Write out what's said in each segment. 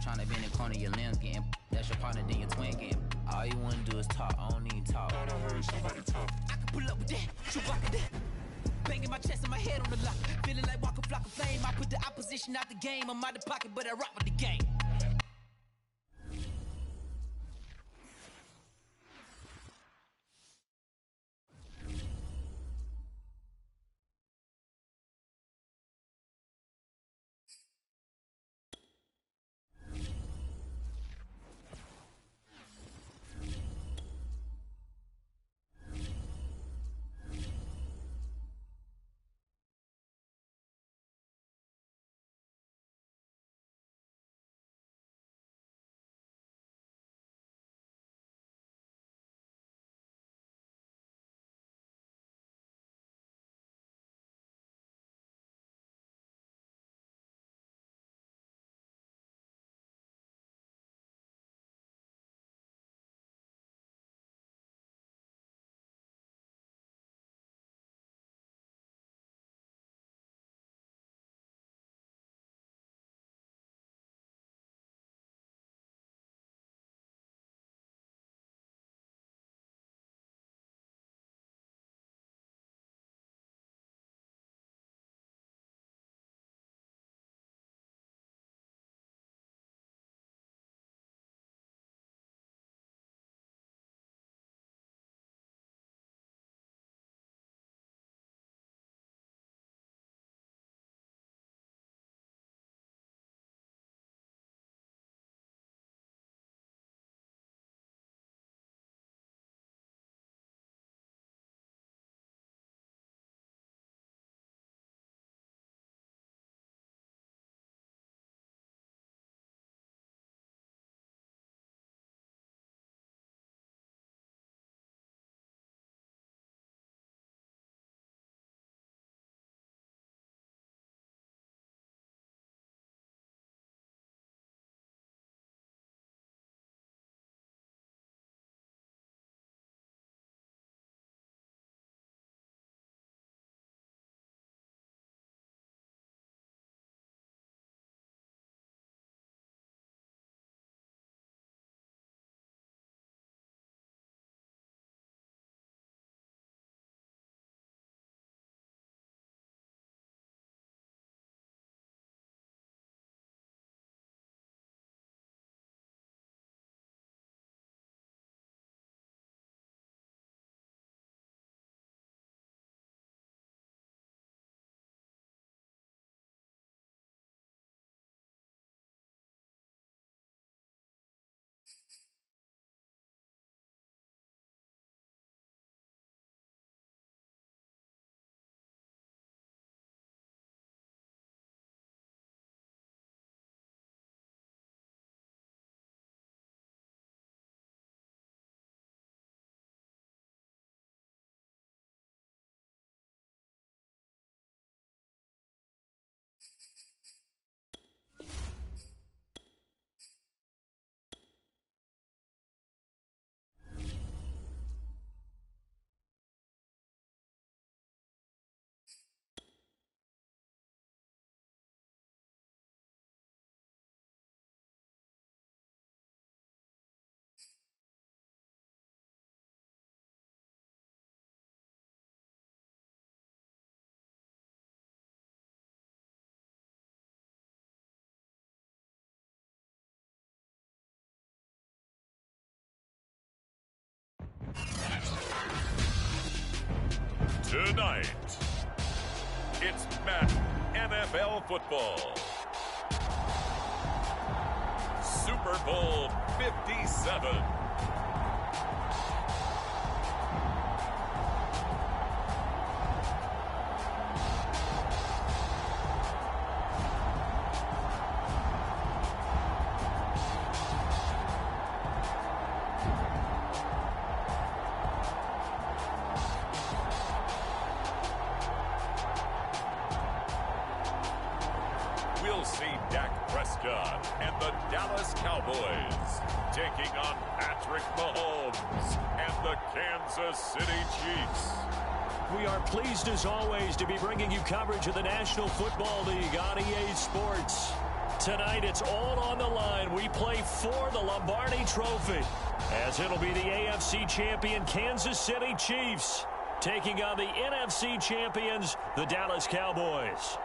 trying to bend the corner, your limbs getting. That's your partner, then your twin getting. All you wanna do is talk, I don't need talk. Thought I heard somebody talk. I can pull up with that, Chewbacca that. Banging my chest and my head on the lock. Feeling like Walker Flock of Flame. I put the opposition out the game. I'm out the pocket, but I rock with the game. Tonight, it's Madden NFL football. Super Bowl 57. We'll see Dak Prescott and the Dallas Cowboys taking on Patrick Mahomes and the Kansas City Chiefs. We are pleased as always to be bringing you coverage of the National Football League on EA Sports. Tonight, it's all on the line. We play for the Lombardi Trophy, as it'll be the AFC champion Kansas City Chiefs taking on the NFC champions, the Dallas Cowboys.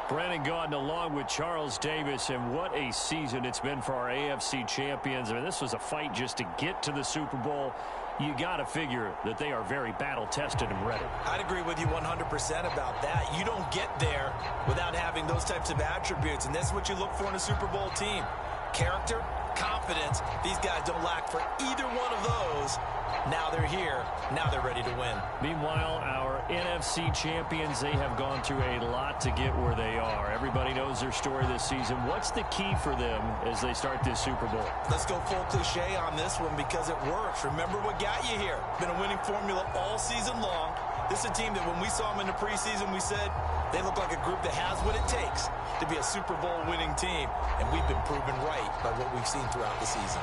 Brandon Gaudin along with Charles Davis, and what a season it's been for our AFC champions. I mean, this was a fight just to get to the Super Bowl. You got to figure that they are very battle-tested and ready. I'd agree with you 100% about that. You don't get there without having those types of attributes, and that's what you look for in a Super Bowl team. Character, confidence. These guys don't lack for either one of those. Now they're here. Now they're ready to win. Meanwhile, our NFC champions, they have gone through a lot to get where they are. Everybody knows their story this season. What's the key for them as they start this Super Bowl? Let's go full cliche on this one because it works. Remember what got you here. Been a winning formula all season long. This is a team that when we saw them in the preseason, we said they look like a group that has what it takes to be a Super Bowl winning team. And we've been proven right by what we've seen throughout the season.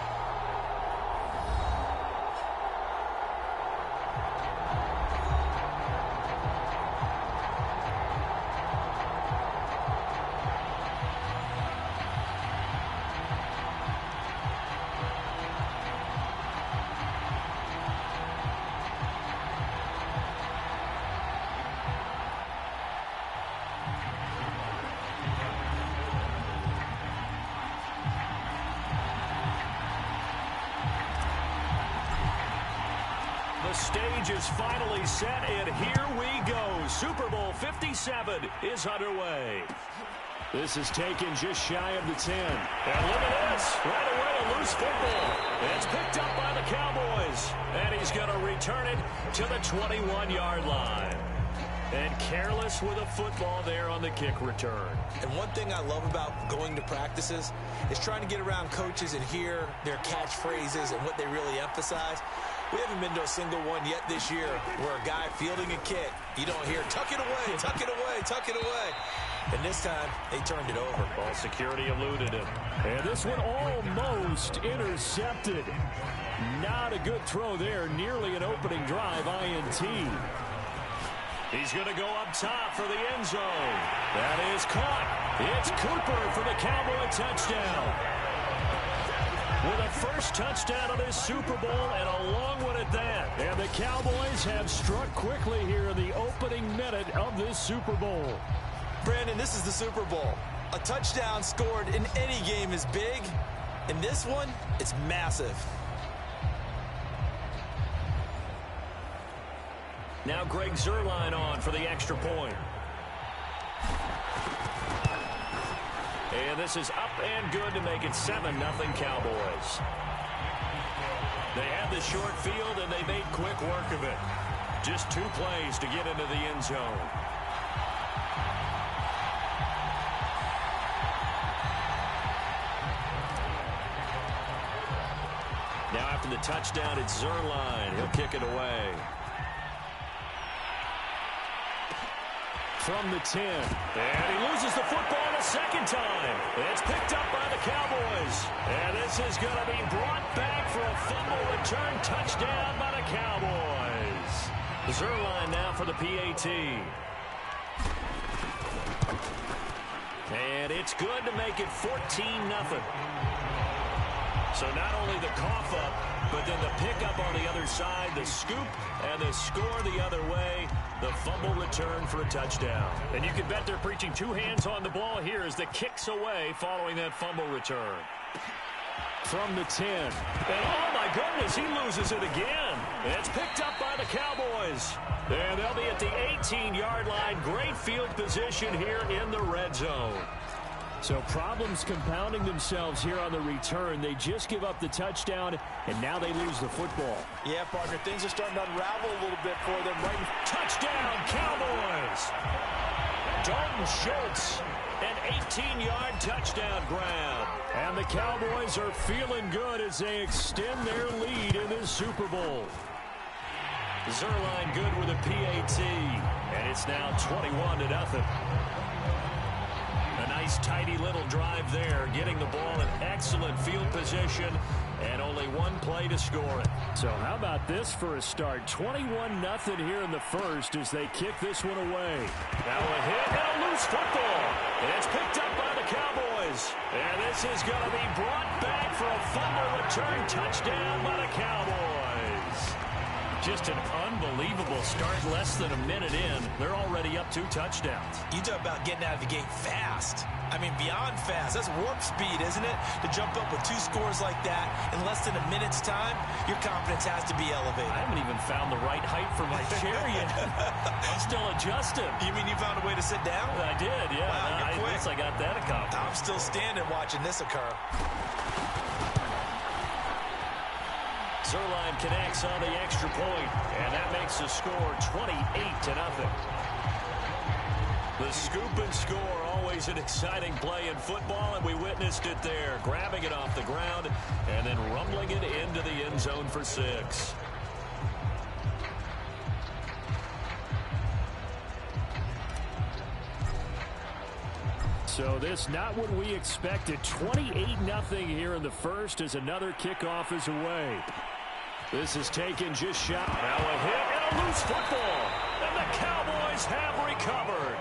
The stage is finally set, and here we go. Super Bowl 57 is underway. This is taken just shy of the 10. And look at this. Right away, a loose football. It's picked up by the Cowboys. And he's going to return it to the 21-yard line. And careless with a football there on the kick return. And one thing I love about going to practices is trying to get around coaches and hear their catchphrases and what they really emphasize. We haven't been to a single one yet this year where a guy fielding a kick, you don't hear, tuck it away, tuck it away, tuck it away. And this time, they turned it over. Ball security eluded him. And this one almost intercepted. Not a good throw there. Nearly an opening drive, INT. He's going to go up top for the end zone. That is caught. It's Cooper for the Cowboy touchdown. With a first touchdown of this Super Bowl and a long one at that. And the Cowboys have struck quickly here in the opening minute of this Super Bowl. Brandon, this is the Super Bowl. A touchdown scored in any game is big. In this one, it's massive. Now Greg Zuerlein on for the extra point. And this is up and good to make it 7-0 Cowboys. They had the short field, and they made quick work of it. Just 2 plays to get into the end zone. Now after the touchdown, it's Zuerlein. He'll kick it away. From the 10. And he loses the football a second time. It's picked up by the Cowboys. And this is going to be brought back for a fumble return touchdown by the Cowboys. Zuerlein now for the PAT. And it's good to make it 14-0. So not only the cough up, but then the pickup on the other side, the scoop, and the score the other way, the fumble return for a touchdown. And you can bet they're preaching 2 hands on the ball here as the kick's away following that fumble return. From the 10. And oh my goodness, he loses it again. It's picked up by the Cowboys. And they'll be at the 18-yard line. Great field position here in the red zone. So problems compounding themselves here on the return. They just give up the touchdown, and now they lose the football. Yeah, partner, things are starting to unravel a little bit for them. Right. Touchdown, Cowboys! Dalton Schultz, an 18-yard touchdown grab. And the Cowboys are feeling good as they extend their lead in this Super Bowl. Zuerlein good with a PAT, and it's now 21-0. A nice, tidy little drive there, getting the ball in excellent field position, and only 1 play to score it. So how about this for a start? 21-0 here in the first as they kick this one away. Now a hit and a loose football. And it's picked up by the Cowboys. And this is going to be brought back for a fumble return touchdown by the Cowboys. Just an unbelievable start. Less than a minute in, they're already up 2 touchdowns. You talk about getting out of the gate fast. I mean, beyond fast. That's warp speed, isn't it? To jump up with 2 scores like that in less than a minute's time, your confidence has to be elevated. I haven't even found the right height for my chair yet. I'm still adjusting. You mean you found a way to sit down? I did, yeah. Wow, you're quick. I got that accomplished. I'm still standing watching this occur. Zerline connects on the extra point, and that makes the score 28-0. The scoop and score, always an exciting play in football, and we witnessed it there, grabbing it off the ground and then rumbling it into the end zone for 6. So this not what we expected. 28-0 here in the first as another kickoff is away. This is taken just shy. Now a hit and a loose football. And the Cowboys have recovered.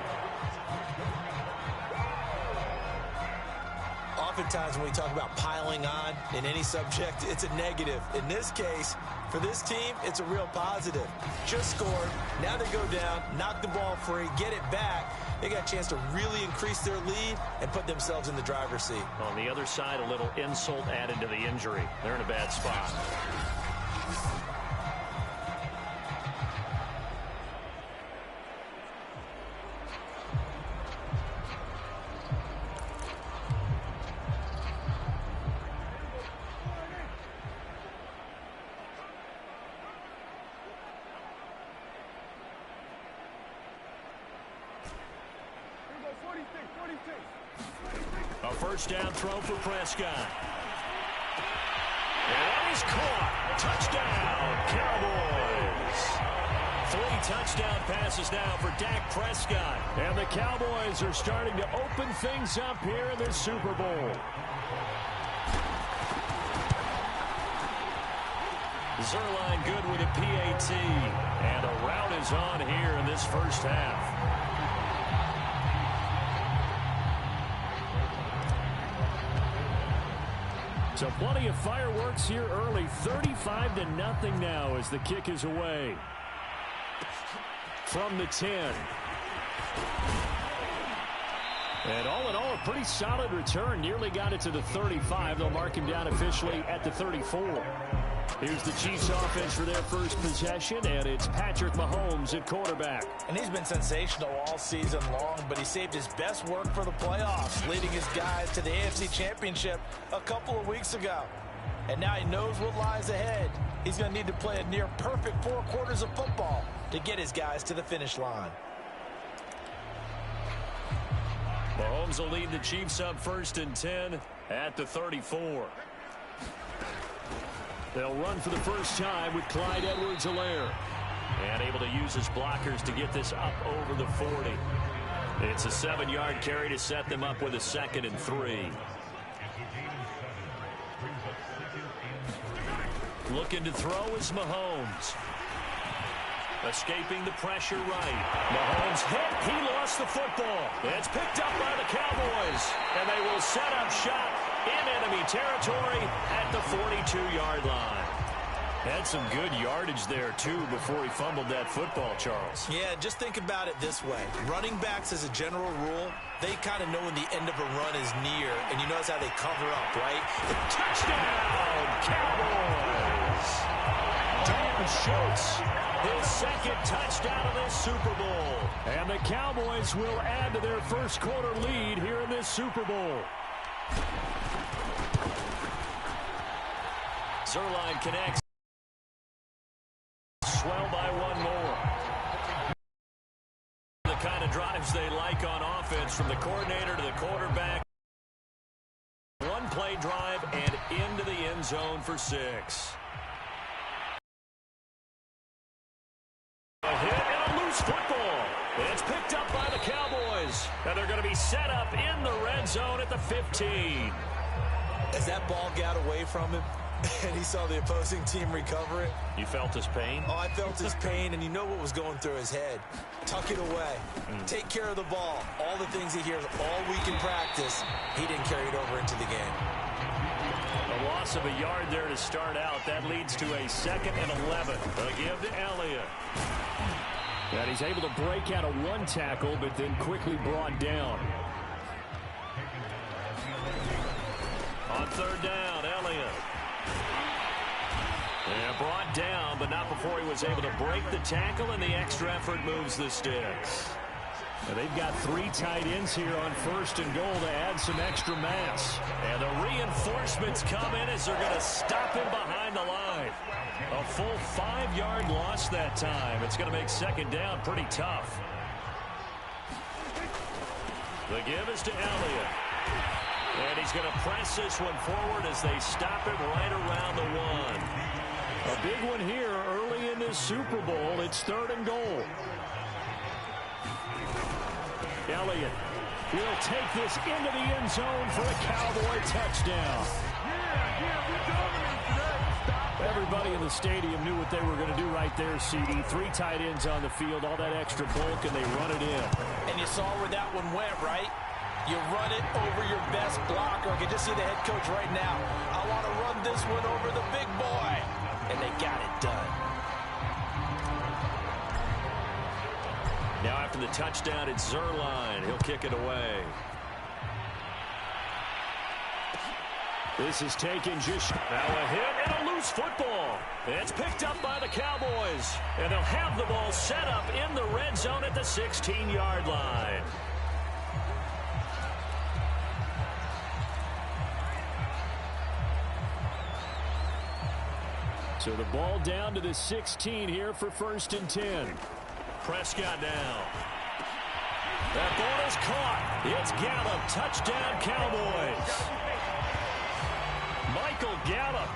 Oftentimes when we talk about piling on in any subject, it's a negative. In this case, for this team, it's a real positive. Just scored. Now they go down, knock the ball free, get it back. They got a chance to really increase their lead and put themselves in the driver's seat. On the other side, a little insult added to the injury. They're in a bad spot. A first down throw for Prescott. And he's caught. Touchdown, Cowboys. 3 touchdown passes now for Dak Prescott. And the Cowboys are starting to open things up here in this Super Bowl. Zerline good with a PAT. And a route is on here in this first half. So plenty of fireworks here early. 35-0 now as the kick is away. From the 10. And all in all, a pretty solid return. Nearly got it to the 35. They'll mark him down officially at the 34. Here's the Chiefs offense for their first possession, and it's Patrick Mahomes at quarterback. And he's been sensational all season long, but he saved his best work for the playoffs, leading his guys to the AFC Championship a couple of weeks ago. And now he knows what lies ahead. He's going to need to play a near-perfect 4 quarters of football to get his guys to the finish line. Mahomes will lead the Chiefs up 1st and 10 at the 34. They'll run for the first time with Clyde Edwards-Helaire. And able to use his blockers to get this up over the 40. It's a 7-yard carry to set them up with a 2nd and 3. Looking to throw is Mahomes. Escaping the pressure right. Mahomes hit. He lost the football. It's picked up by the Cowboys. And they will set up shop in enemy territory at the 42-yard line. Had some good yardage there, too, before he fumbled that football, Charles. Yeah, just think about it this way. Running backs, as a general rule, they kind of know when the end of a run is near, and you notice how they cover up, right? Touchdown, Cowboys! Dalton Schultz, his 2nd touchdown of this Super Bowl. And the Cowboys will add to their first quarter lead here in this Super Bowl. Zerline connects. Swell by 1 more. The kind of drives they like on offense, from the coordinator to the quarterback. 1-play drive and into the end zone for 6. A hit and a loose football. It's picked up by the Cowboys. And they're going to be set up in the red zone at the 15. As that ball got away from him, and he saw the opposing team recover it. You felt his pain? Oh, I felt his pain, and you know what was going through his head. Tuck it away. Take care of the ball. All the things he hears all week in practice, he didn't carry it over into the game. A loss of a yard there to start out. That leads to a 2nd and 11. A give to Elliott. And he's able to break out of one tackle, but then quickly brought down. On 3rd down, Elliott. And brought down, but not before he was able to break the tackle, and the extra effort moves the sticks. Now they've got 3 tight ends here on 1st and goal to add some extra mass. And the reinforcements come in as they're going to stop him behind the line. A full 5-yard loss that time. It's going to make 2nd down pretty tough. The give is to Elliott. And he's going to press this one forward as they stop him right around the 1. A big one here early in this Super Bowl. It's 3rd and goal. Elliott will take this into the end zone for a Cowboy touchdown. Everybody in the stadium knew what they were going to do right there, CD. 3 tight ends on the field, all that extra bulk, and they run it in. And you saw where that one went, right? You run it over your best blocker. I can just see the head coach right now. I want to run this one over the big boy. And they got it done. Now after the touchdown, it's Zerline. He'll kick it away. This is taken just now a hit and a loose football. It's picked up by the Cowboys. And they'll have the ball set up in the red zone at the 16-yard line. So the ball down to the 16 here for 1st and 10. Prescott down. That ball is caught. It's Gallup. Touchdown, Cowboys. Michael Gallup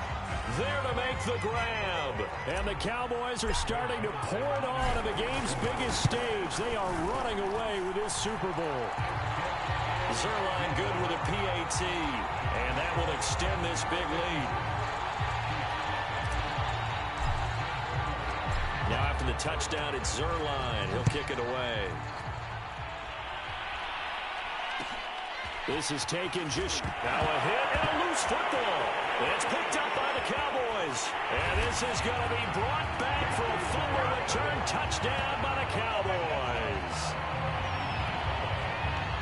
there to make the grab. And the Cowboys are starting to pour it on the game's biggest stage. They are running away with this Super Bowl. Zerline good with a PAT. And that will extend this big lead. Now after the touchdown, it's Zerline. He'll kick it away. This is taken just now a hit and a loose football. It's picked up by the Cowboys. And this is going to be brought back for a fumble return touchdown by the Cowboys.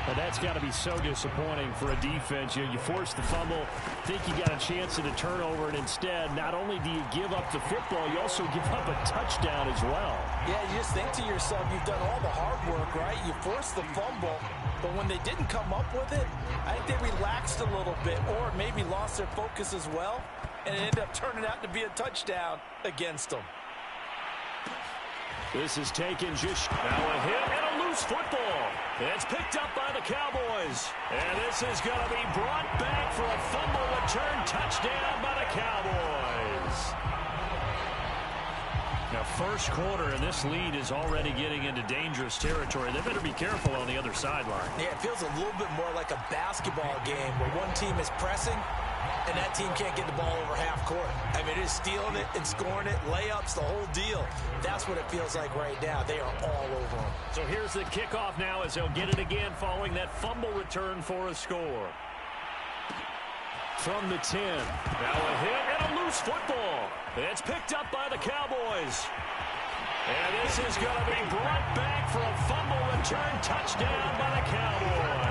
And that's got to be so disappointing for a defense. You force the fumble, think you got a chance at a turnover, and instead, not only do you give up the football, you also give up a touchdown as well. Yeah, you just think to yourself, you've done all the hard work, right? You forced the fumble, but when they didn't come up with it, I think they relaxed a little bit or maybe lost their focus as well, and it ended up turning out to be a touchdown against them. This is taken just now a hit and a loose football. It's picked up by the Cowboys. And this is going to be brought back for a fumble return touchdown by the Cowboys. Now, 1st quarter, and this lead is already getting into dangerous territory. They better be careful on the other sideline. Yeah, it feels a little bit more like a basketball game where one team is pressing and that team can't get the ball over half court. I mean, it is stealing it and scoring it, layups, the whole deal. That's what it feels like right now. They are all over them. So here's the kickoff now as they'll get it again following that fumble return for a score. From the 10. Now a hit and a loose football. It's picked up by the Cowboys. And this is going to be brought back for a fumble return touchdown by the Cowboys.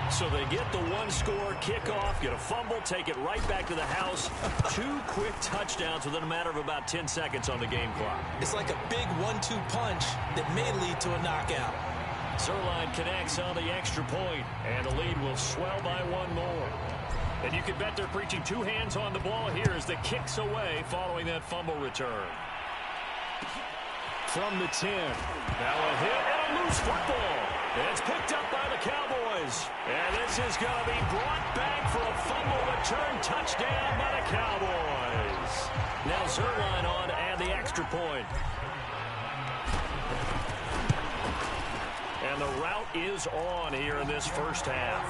So they get the 1-score kickoff, get a fumble, take it right back to the house. 2 quick touchdowns within a matter of about 10 seconds on the game clock. It's like a big 1-2 punch that may lead to a knockout. Zerline connects on the extra point, and the lead will swell by 1 more. And you can bet they're preaching 2 hands on the ball here as the kick's away following that fumble return. From the 10. Now a hit and a loose football. It's picked up by the Cowboys. And this is going to be brought back for a fumble return touchdown by the Cowboys. Now Zerline on to add the extra point. And the route is on here in this first half.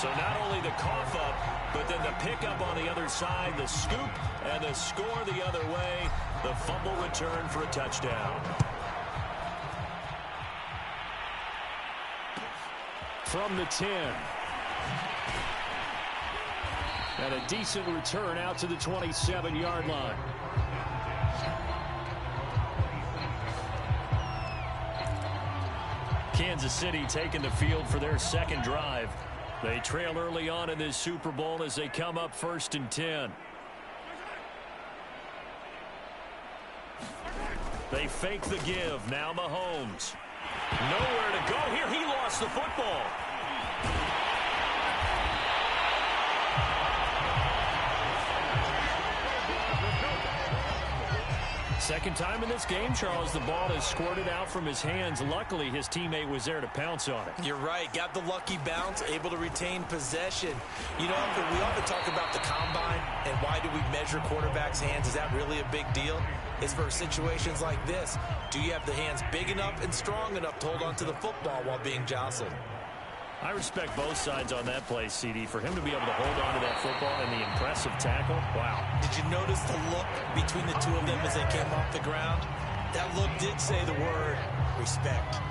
So not only the cough up, but then the pickup on the other side, the scoop, and the score the other way. The fumble return for a touchdown. From the 10. And a decent return out to the 27-yard line. Kansas City taking the field for their second drive. They trail early on in this Super Bowl as they come up 1st and 10. They fake the give. Now Mahomes. Nowhere to go here. He lost the football. Second time in this game, Charles, the ball is squirted out from his hands. Luckily, his teammate was there to pounce on it. You're right. Got the lucky bounce, able to retain possession. You know, we often talk about the combine and why do we measure quarterbacks' hands. Is that really a big deal? It's for situations like this. Do you have the hands big enough and strong enough to hold on to the football while being jostled? I respect both sides on that play, CD. For him to be able to hold on to that football and the impressive tackle, wow. Did you notice the look between the two of them as they came off the ground? That look did say the word respect.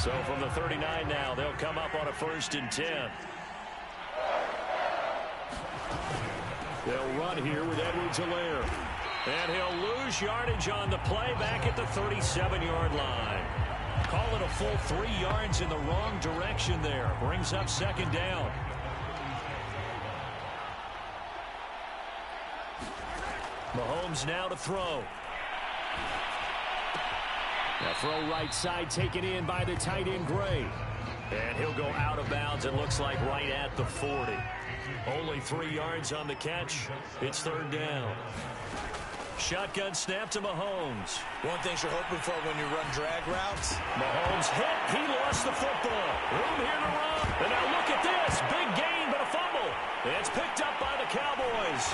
So from the 39 now, they'll come up on a 1st and 10. They'll run here with Edwards-Helaire. And he'll lose yardage on the play back at the 37-yard line. Call it a full 3 yards in the wrong direction there. Brings up 2nd down. Mahomes now to throw. Now throw right side taken in by the tight end Gray. And he'll go out of bounds, it looks like right at the 40. Only 3 yards on the catch. It's 3rd down. Shotgun snap to Mahomes. One thing you're hoping for when you run drag routes. Mahomes hit. He lost the football. Room here to run. And now look at this. Big gain, but a fumble. It's picked up by the Cowboys.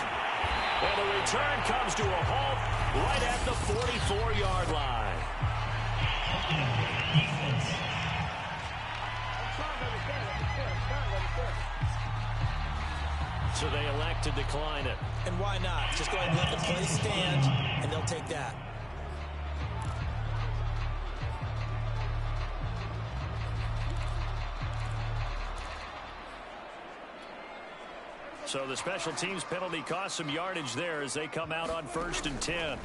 And the return comes to a halt right at the 44-yard line. So they elect to decline it. And why not? Just go ahead and let the play stand, and they'll take that. So the special teams penalty cost some yardage there as they come out on 1st and 10.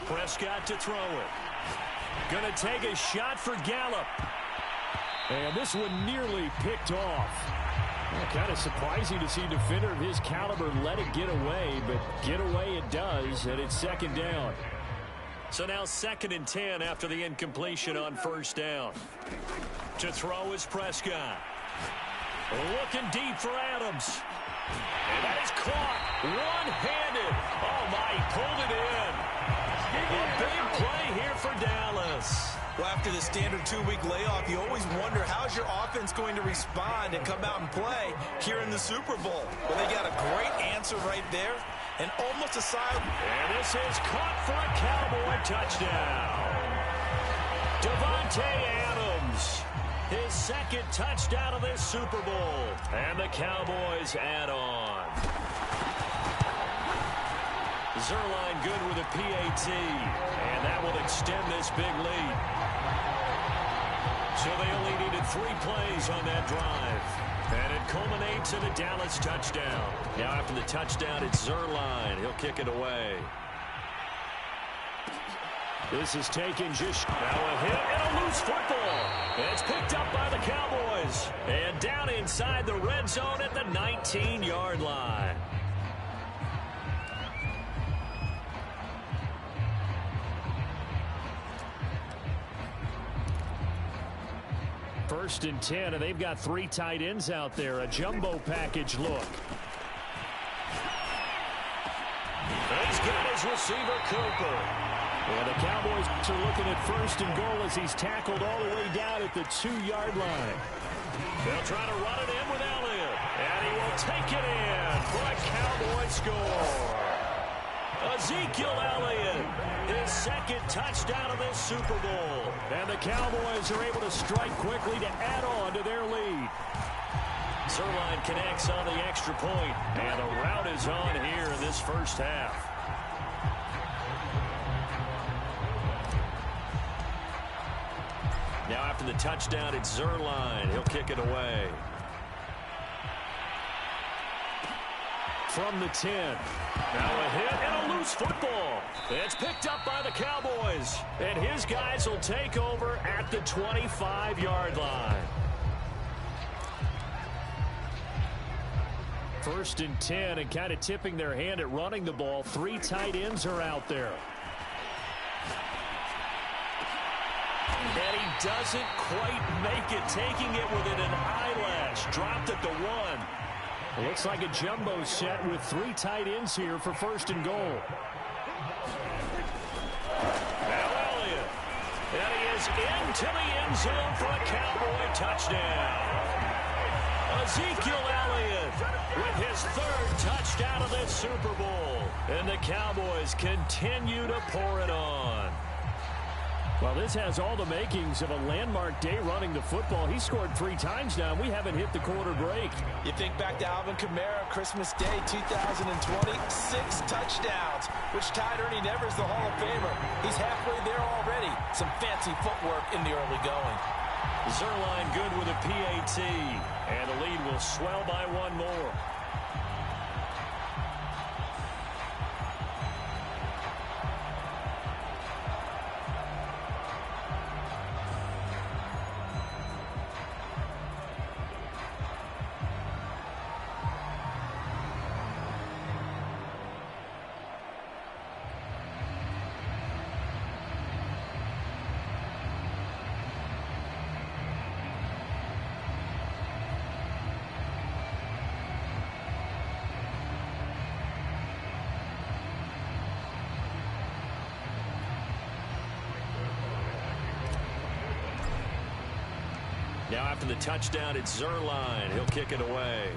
Prescott to throw it. Gonna take a shot for Gallup. And this one nearly picked off. Well, kind of surprising to see a defender of his caliber let it get away, but get away it does, and it's 2nd down. So now 2nd and 10 after the incompletion on 1st down. To throw is Prescott. Looking deep for Adams. And that is caught one-handed. Oh, my, he pulled it in. A big play here for Dallas. Well, after the standard 2-week layoff, you always wonder how's your offense going to respond and come out and play here in the Super Bowl. Well, they got a great answer right there and almost a side. And this is caught for a Cowboy touchdown. Davante Adams, his 2nd touchdown of this Super Bowl. And the Cowboys add on. Zerline good with a PAT, and that will extend this big lead. So they only needed 3 plays on that drive. And it culminates in a Dallas touchdown. Now after the touchdown, it's Zerline. He'll kick it away. This is taken just now a hit and a loose football. It's picked up by the Cowboys. And down inside the red zone at the 19-yard line. First and 10, and they've got 3 tight ends out there. A jumbo package look. He's got his receiver, Cooper. And the Cowboys are looking at 1st and goal as he's tackled all the way down at the 2-yard line. They'll try to run it in with Elliott. And he will take it in for a Cowboy score. Ezekiel Elliott, his 2nd touchdown of this Super Bowl. And the Cowboys are able to strike quickly to add on to their lead. Zerline connects on the extra point, and the rout is on here in this first half. Now after the touchdown, it's Zerline. He'll kick it away. From the 10. Now a hit and a loose football. It's picked up by the Cowboys. And his guys will take over at the 25-yard line. First and 10, and kind of tipping their hand at running the ball. 3 tight ends are out there. And he doesn't quite make it, taking it within an eyelash. Dropped at the 1. Looks like a jumbo set with 3 tight ends here for first and goal. Now Elliott. And he is into the end zone for a Cowboy touchdown. Ezekiel Elliott with his 3rd touchdown of this Super Bowl. And the Cowboys continue to pour it on. Well, this has all the makings of a landmark day running the football. He scored 3 times now. We haven't hit the quarter break. You think back to Alvin Kamara, Christmas Day 2020, 6 touchdowns, which tied Ernie Nevers, the Hall of Famer. He's halfway there already. Some fancy footwork in the early going. Zerline good with a PAT, and the lead will swell by 1 more. Now after the touchdown, it's Zerline. He'll kick it away.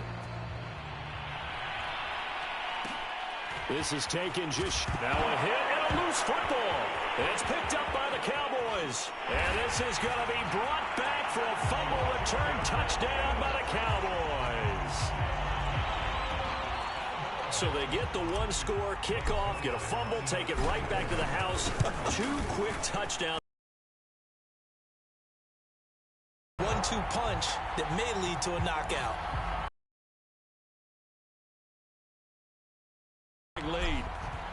This is taken just now a hit and a loose football. It's picked up by the Cowboys. And this is going to be brought back for a fumble return touchdown by the Cowboys. So they get the 1-score kickoff, get a fumble, take it right back to the house. 2 quick touchdowns. 1-2 punch that may lead to a knockout. Lead.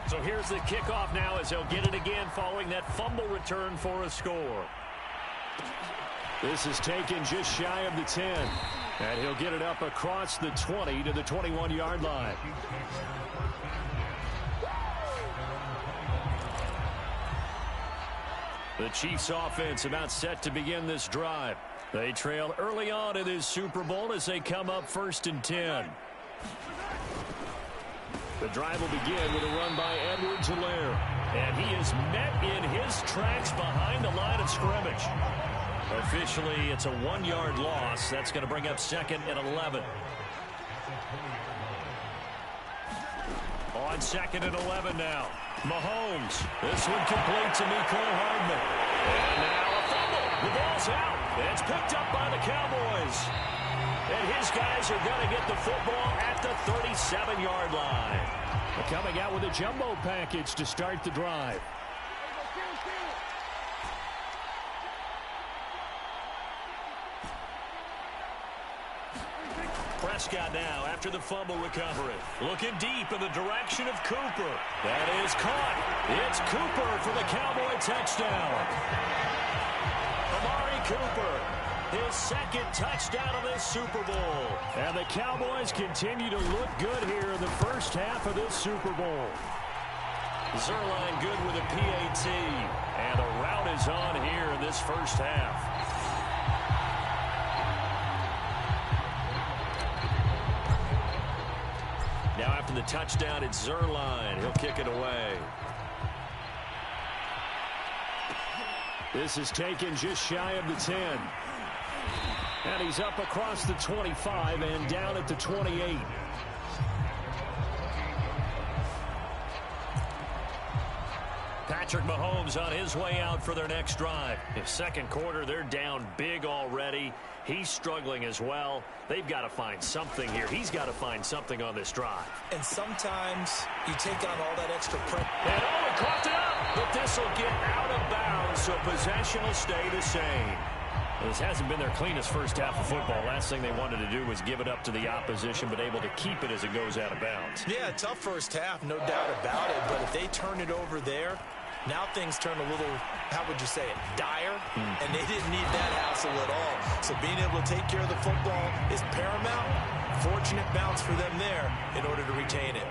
So here's the kickoff now as they'll get it again following that fumble return for a score. This is taken just shy of the 10. And he'll get it up across the 20 to the 21-yard line. The Chiefs offense about set to begin this drive. They trail early on in this Super Bowl as they come up 1st and 10. The drive will begin with a run by Edwards-Helaire. And he is met in his tracks behind the line of scrimmage. Officially, it's a 1-yard loss. That's going to bring up 2nd and 11. On 2nd and 11 now. Mahomes. This one complete to Mecole Hardman. And now a fumble. The ball's out. It's picked up by the Cowboys. And his guys are going to get the football at the 37-yard line. They're coming out with a jumbo package to start the drive. Prescott now after the fumble recovery. Looking deep in the direction of Cooper. That is caught. It's Cooper for the Cowboy touchdown. Amari Cooper, his 2nd touchdown of this Super Bowl. And the Cowboys continue to look good here in the first half of this Super Bowl. Zerline good with a PAT. And a rout is on here in this first half. Now after the touchdown, it's Zerline. He'll kick it away. This is taken just shy of the 10. And he's up across the 25 and down at the 28. Patrick Mahomes on his way out for their next drive. In second quarter, they're down big already. He's struggling as well. They've got to find something here. He's got to find something on this drive. And sometimes you take on all that extra pressure. And he coughed it up. But this will get out of bounds, so possession will stay the same. This hasn't been their cleanest first half of football. Last thing they wanted to do was give it up to the opposition, but able to keep it as it goes out of bounds. Yeah, tough first half, no doubt about it. But if they turn it over there, now things turn a little, how would you say it, dire? And they didn't need that hassle at all. So being able to take care of the football is paramount. Fortunate bounce for them there in order to retain it.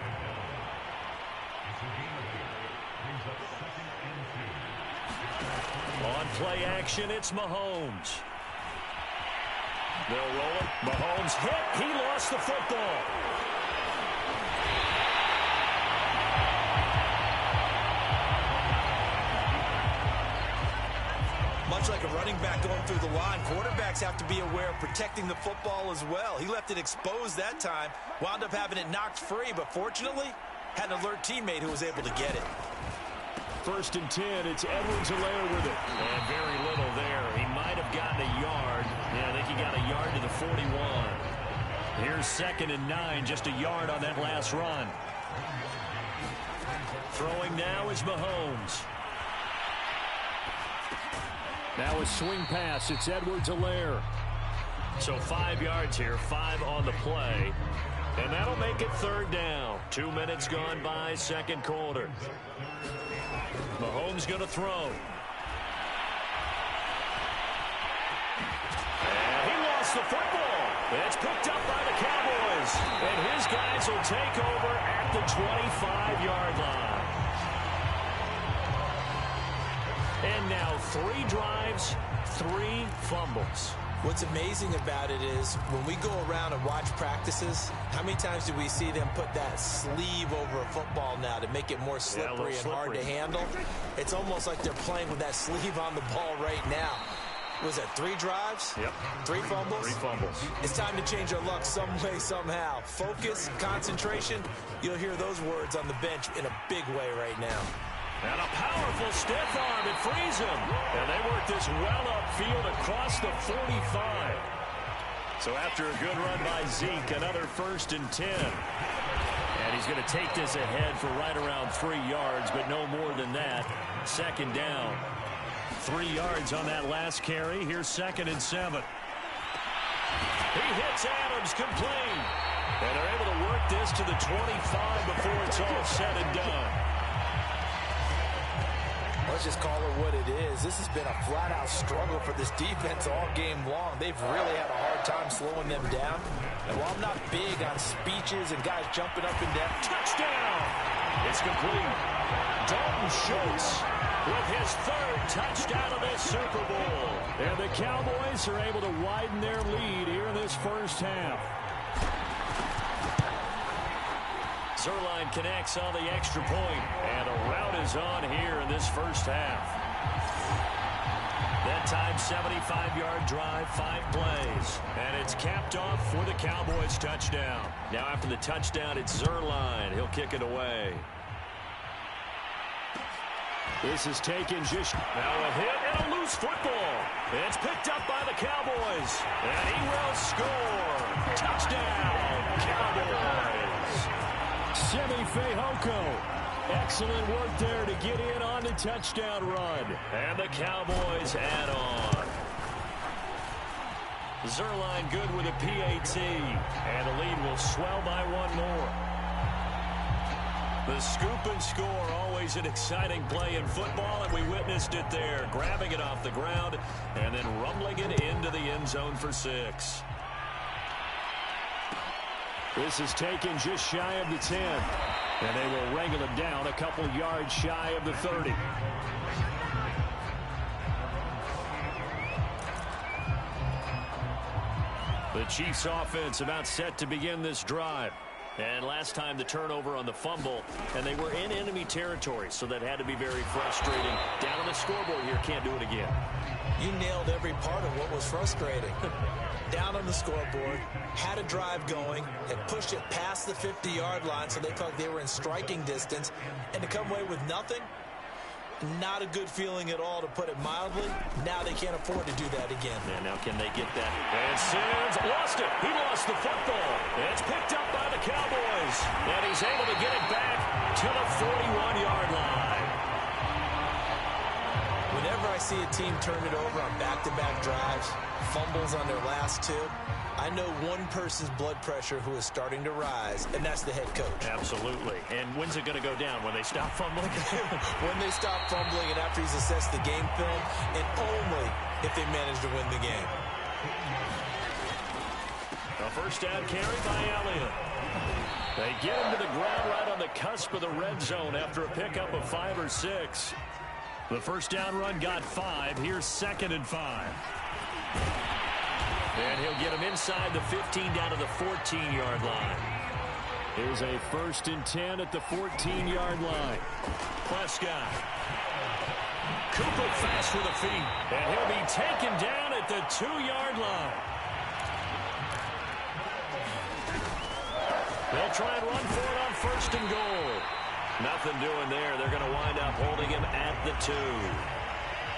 On play action, it's Mahomes. They'll roll it. Mahomes hit. He lost the football. Much like a running back going through the line, quarterbacks have to be aware of protecting the football as well. He left it exposed that time, wound up having it knocked free, but fortunately, had an alert teammate who was able to get it. 1st and 10, it's Edwards-Helaire with it. And very little there. He might have gotten a yard. Yeah, I think he got a yard to the 41. Here's 2nd and 9, just a yard on that last run. Throwing now is Mahomes. Now a swing pass. It's Edwards-Helaire. So 5 yards here, 5 on the play. And that'll make it 3rd down. 2 minutes gone by, second quarter. Mahomes going to throw. And he lost the football. It's picked up by the Cowboys. And his guys will take over at the 25-yard line. And now 3 drives, 3 fumbles. What's amazing about it is when we go around and watch practices, how many times do we see them put that sleeve over a football now to make it more slippery and hard to handle? It's almost like they're playing with that sleeve on the ball right now. Was that 3 drives? Yep. 3 fumbles? 3 fumbles. It's time to change our luck some way, somehow. Focus, concentration, you'll hear those words on the bench in a big way right now. And a powerful stiff arm. It frees him. And they work this well upfield across the 45. So after a good run by Zeke, another 1st and 10. And he's going to take this ahead for right around 3 yards, but no more than that. 2nd down. 3 yards on that last carry. Here's 2nd and 7. He hits Adams, complete. And they're able to work this to the 25 before it's all said and done. Let's just call it what it is. This has been a flat-out struggle for this defense all game long. They've really had a hard time slowing them down. And while I'm not big on speeches and guys jumping up and down. Touchdown! It's complete. Dalton Schultz with his 3rd touchdown of this Super Bowl. And the Cowboys are able to widen their lead here in this first half. Zerline connects on the extra point, and a rout is on here in this first half. That time, 75-yard drive, 5 plays, and it's capped off for the Cowboys touchdown. Now after the touchdown, it's Zerline. He'll kick it away. This is taken just now, a hit and a loose football. It's picked up by the Cowboys, and he will score. Touchdown, Cowboys. Semi Fehoko. Excellent work there to get in on the touchdown run. And the Cowboys add on. Zerline good with a PAT. And the lead will swell by 1 more. The scoop and score, always an exciting play in football, and we witnessed it there. Grabbing it off the ground and then rumbling it into the end zone for 6. This is taken just shy of the 10. And they will wrangle it down a couple yards shy of the 30. The Chiefs offense about set to begin this drive. And last time the turnover on the fumble, and they were in enemy territory, so that had to be very frustrating. Down on the scoreboard here, can't do it again. You nailed every part of what was frustrating. Down on the scoreboard, had a drive going, had pushed it past the 50-yard line so they felt like they were in striking distance, and to come away with nothing, Not a good feeling at all, to put it mildly. Now they can't afford to do that again. And now can they get that? And Sims lost it. He lost the football. It's picked up by the Cowboys. And he's able to get it back to the 41-yard line. Whenever I see a team turn it over on back-to-back drives, fumbles on their last two, I know one person's blood pressure who is starting to rise, and that's the head coach. Absolutely. And when's it going to go down? When they stop fumbling? When they stop fumbling and after he's assessed the game film, and only if they manage to win the game. A first down carry by Elliott. They get him to the ground right on the cusp of the red zone after a pickup of 5 or 6. The first down run got 5. Here's 2nd and 5. And he'll get him inside the 15 down to the 14-yard line. Here's a 1st and 10 at the 14-yard line. Prescott. Cooper fast with the feet. And he'll be taken down at the 2-yard line. They'll try and run for it on 1st and goal. Nothing doing there. They're going to wind up holding him at the 2.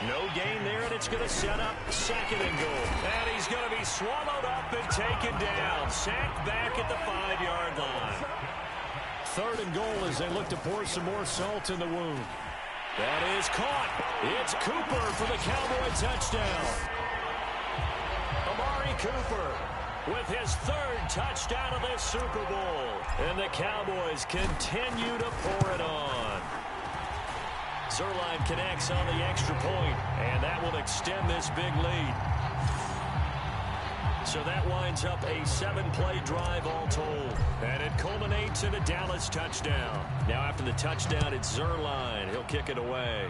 No gain there, and it's going to set up 2nd and goal. And he's going to be swallowed up and taken down. Sacked back at the 5-yard line. 3rd and goal as they look to pour some more salt in the wound. That is caught. It's Cooper for the Cowboy touchdown. Amari Cooper with his 3rd touchdown of this Super Bowl. And the Cowboys continue to pour it on. Zerline connects on the extra point, and that will extend this big lead. So that winds up a 7-play drive all told, and it culminates in a Dallas touchdown. Now after the touchdown, it's Zerline. He'll kick it away.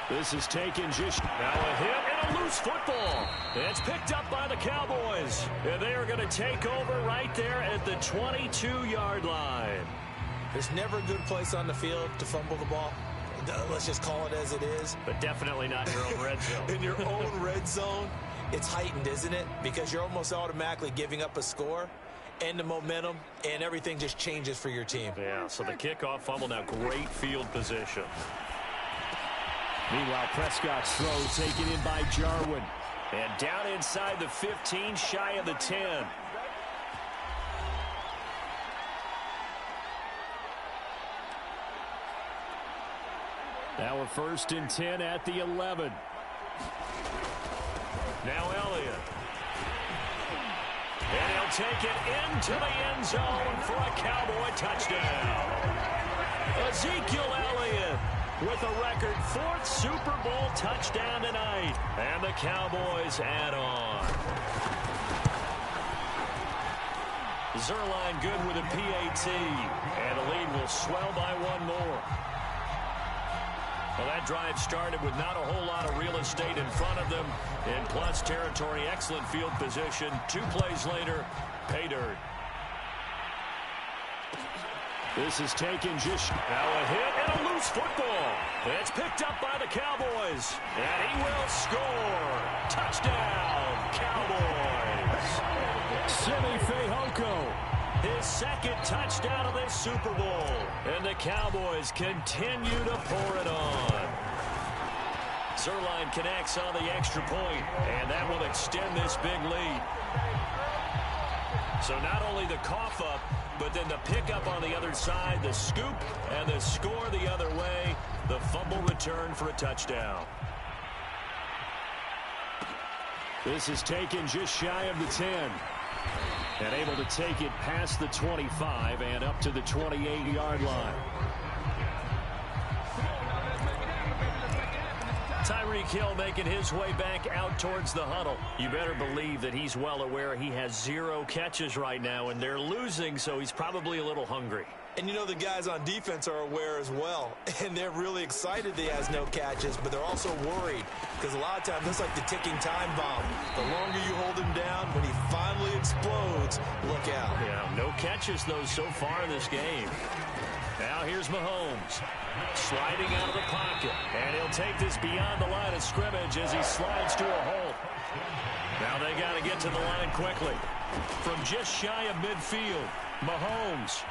This is taken just now a hit and a loose football. It's picked up by the Cowboys, and they are going to take over right there at the 22-yard line. There's never a good place on the field to fumble the ball. Let's just call it as it is. But definitely not in your own red zone. In your own red zone, it's heightened, isn't it? Because you're almost automatically giving up a score and the momentum, and everything just changes for your team. Yeah, so the kickoff fumble, now great field position. Meanwhile, Prescott's throw taken in by Jarwin. And down inside the 15, shy of the 10. Now a 1st and 10 at the 11. Now Elliott. And he'll take it into the end zone for a Cowboy touchdown. Ezekiel Elliott with a record 4th Super Bowl touchdown tonight. And the Cowboys add on. Zerline good with a PAT. And the lead will swell by 1 more. Well, that drive started with not a whole lot of real estate in front of them. In plus territory, excellent field position. 2 plays later, pay dirt. This is taken just now a hit and a loose football. It's picked up by the Cowboys. And he will score. Touchdown, Cowboys. Simi Fehoko. His 2nd touchdown of this Super Bowl. And the Cowboys continue to pour it on. Zerline connects on the extra point, and that will extend this big lead. So not only the cough up, but then the pickup on the other side, the scoop, and the score the other way. The fumble return for a touchdown. This is taken just shy of the 10. And able to take it past the 25 and up to the 28-yard line. Tyreek Hill making his way back out towards the huddle. You better believe that he's well aware he has 0 catches right now, and they're losing, so he's probably a little hungry. And you know the guys on defense are aware as well. And they're really excited that he has no catches, but they're also worried. Because a lot of times, it's like the ticking time bomb. The longer you hold him down, when he finally explodes, look out. Yeah, no catches, though, so far in this game. Now here's Mahomes. Sliding out of the pocket. And he'll take this beyond the line of scrimmage as he slides to a hole. Now they got to get to the line quickly. From just shy of midfield, Mahomes.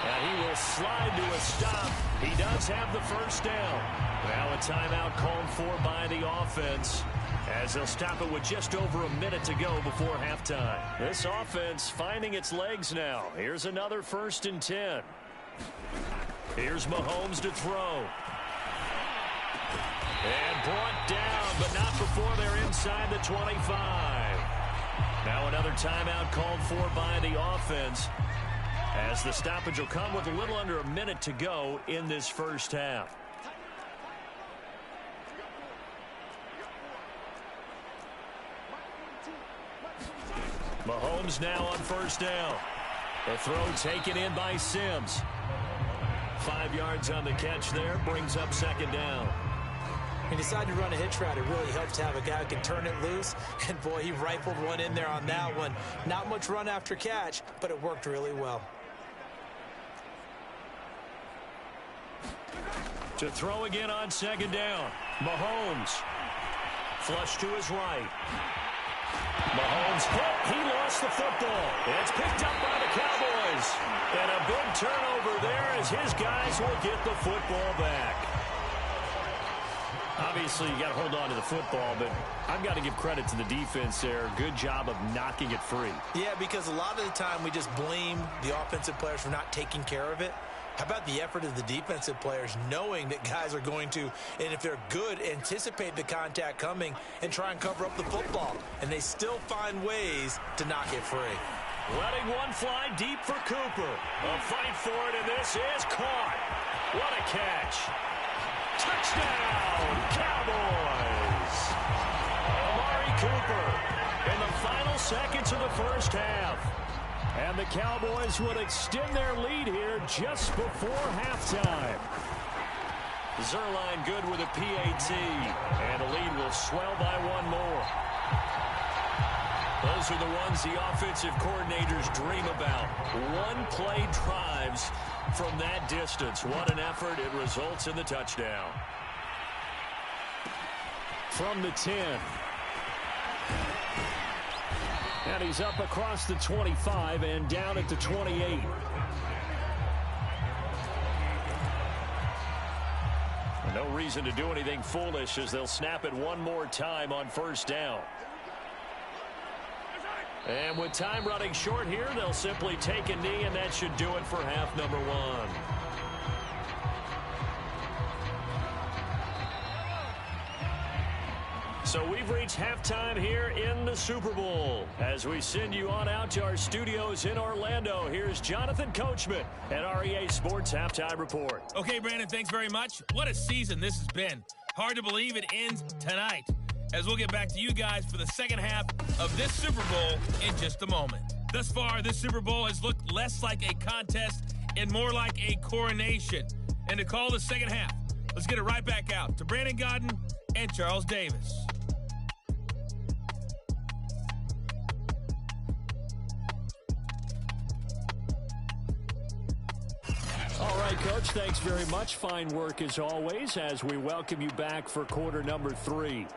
And he will slide to a stop. He does have the first down. Now a timeout called for by the offense, as they'll stop it with just over a minute to go before halftime. This offense finding its legs now. Here's another 1st and 10. Here's Mahomes to throw. And brought down, but not before they're inside the 25. Now another timeout called for by the offense, as the stoppage will come with a little under a minute to go in this first half. Mahomes now on first down. The throw taken in by Sims. 5 yards on the catch there, brings up 2nd down. He decided to run a hitch route. It really helps to have a guy who can turn it loose. And, boy, he rifled one in there on that one. Not much run after catch, but it worked really well. To throw again on 2nd down. Mahomes. Flush to his right. Mahomes hit. He lost the football. It's picked up by the Cowboys. And a big turnover there as his guys will get the football back. Obviously, you got to hold on to the football, but I've got to give credit to the defense there. Good job of knocking it free. Yeah, because a lot of the time we just blame the offensive players for not taking care of it. How about the effort of the defensive players knowing that guys are going to, and if they're good, anticipate the contact coming and try and cover up the football. And they still find ways to knock it free. Letting one fly deep for Cooper. A fight for it, and this is caught. What a catch. Touchdown, Cowboys. Amari Cooper in the final seconds of the first half. And the Cowboys will extend their lead here just before halftime. Zerline good with a PAT, and the lead will swell by one more. Those are the ones the offensive coordinators dream about. One-play drives from that distance. What an effort. It results in the touchdown. From the 10. And he's up across the 25 and down at the 28. No reason to do anything foolish as they'll snap it one more time on first down. And with time running short here, they'll simply take a knee, and that should do it for half number one. So we've reached halftime here in the Super Bowl. As we send you on out to our studios in Orlando, here's Jonathan Coachman at REA Sports Halftime Report. Okay, Brandon, thanks very much. What a season this has been. Hard to believe it ends tonight, as we'll get back to you guys for the second half of this Super Bowl in just a moment. Thus far, this Super Bowl has looked less like a contest and more like a coronation. And to call the second half, let's get it right back out to Brandon Godden and Charles Davis. All right, Coach, thanks very much. Fine work as always as we welcome you back for quarter number 3.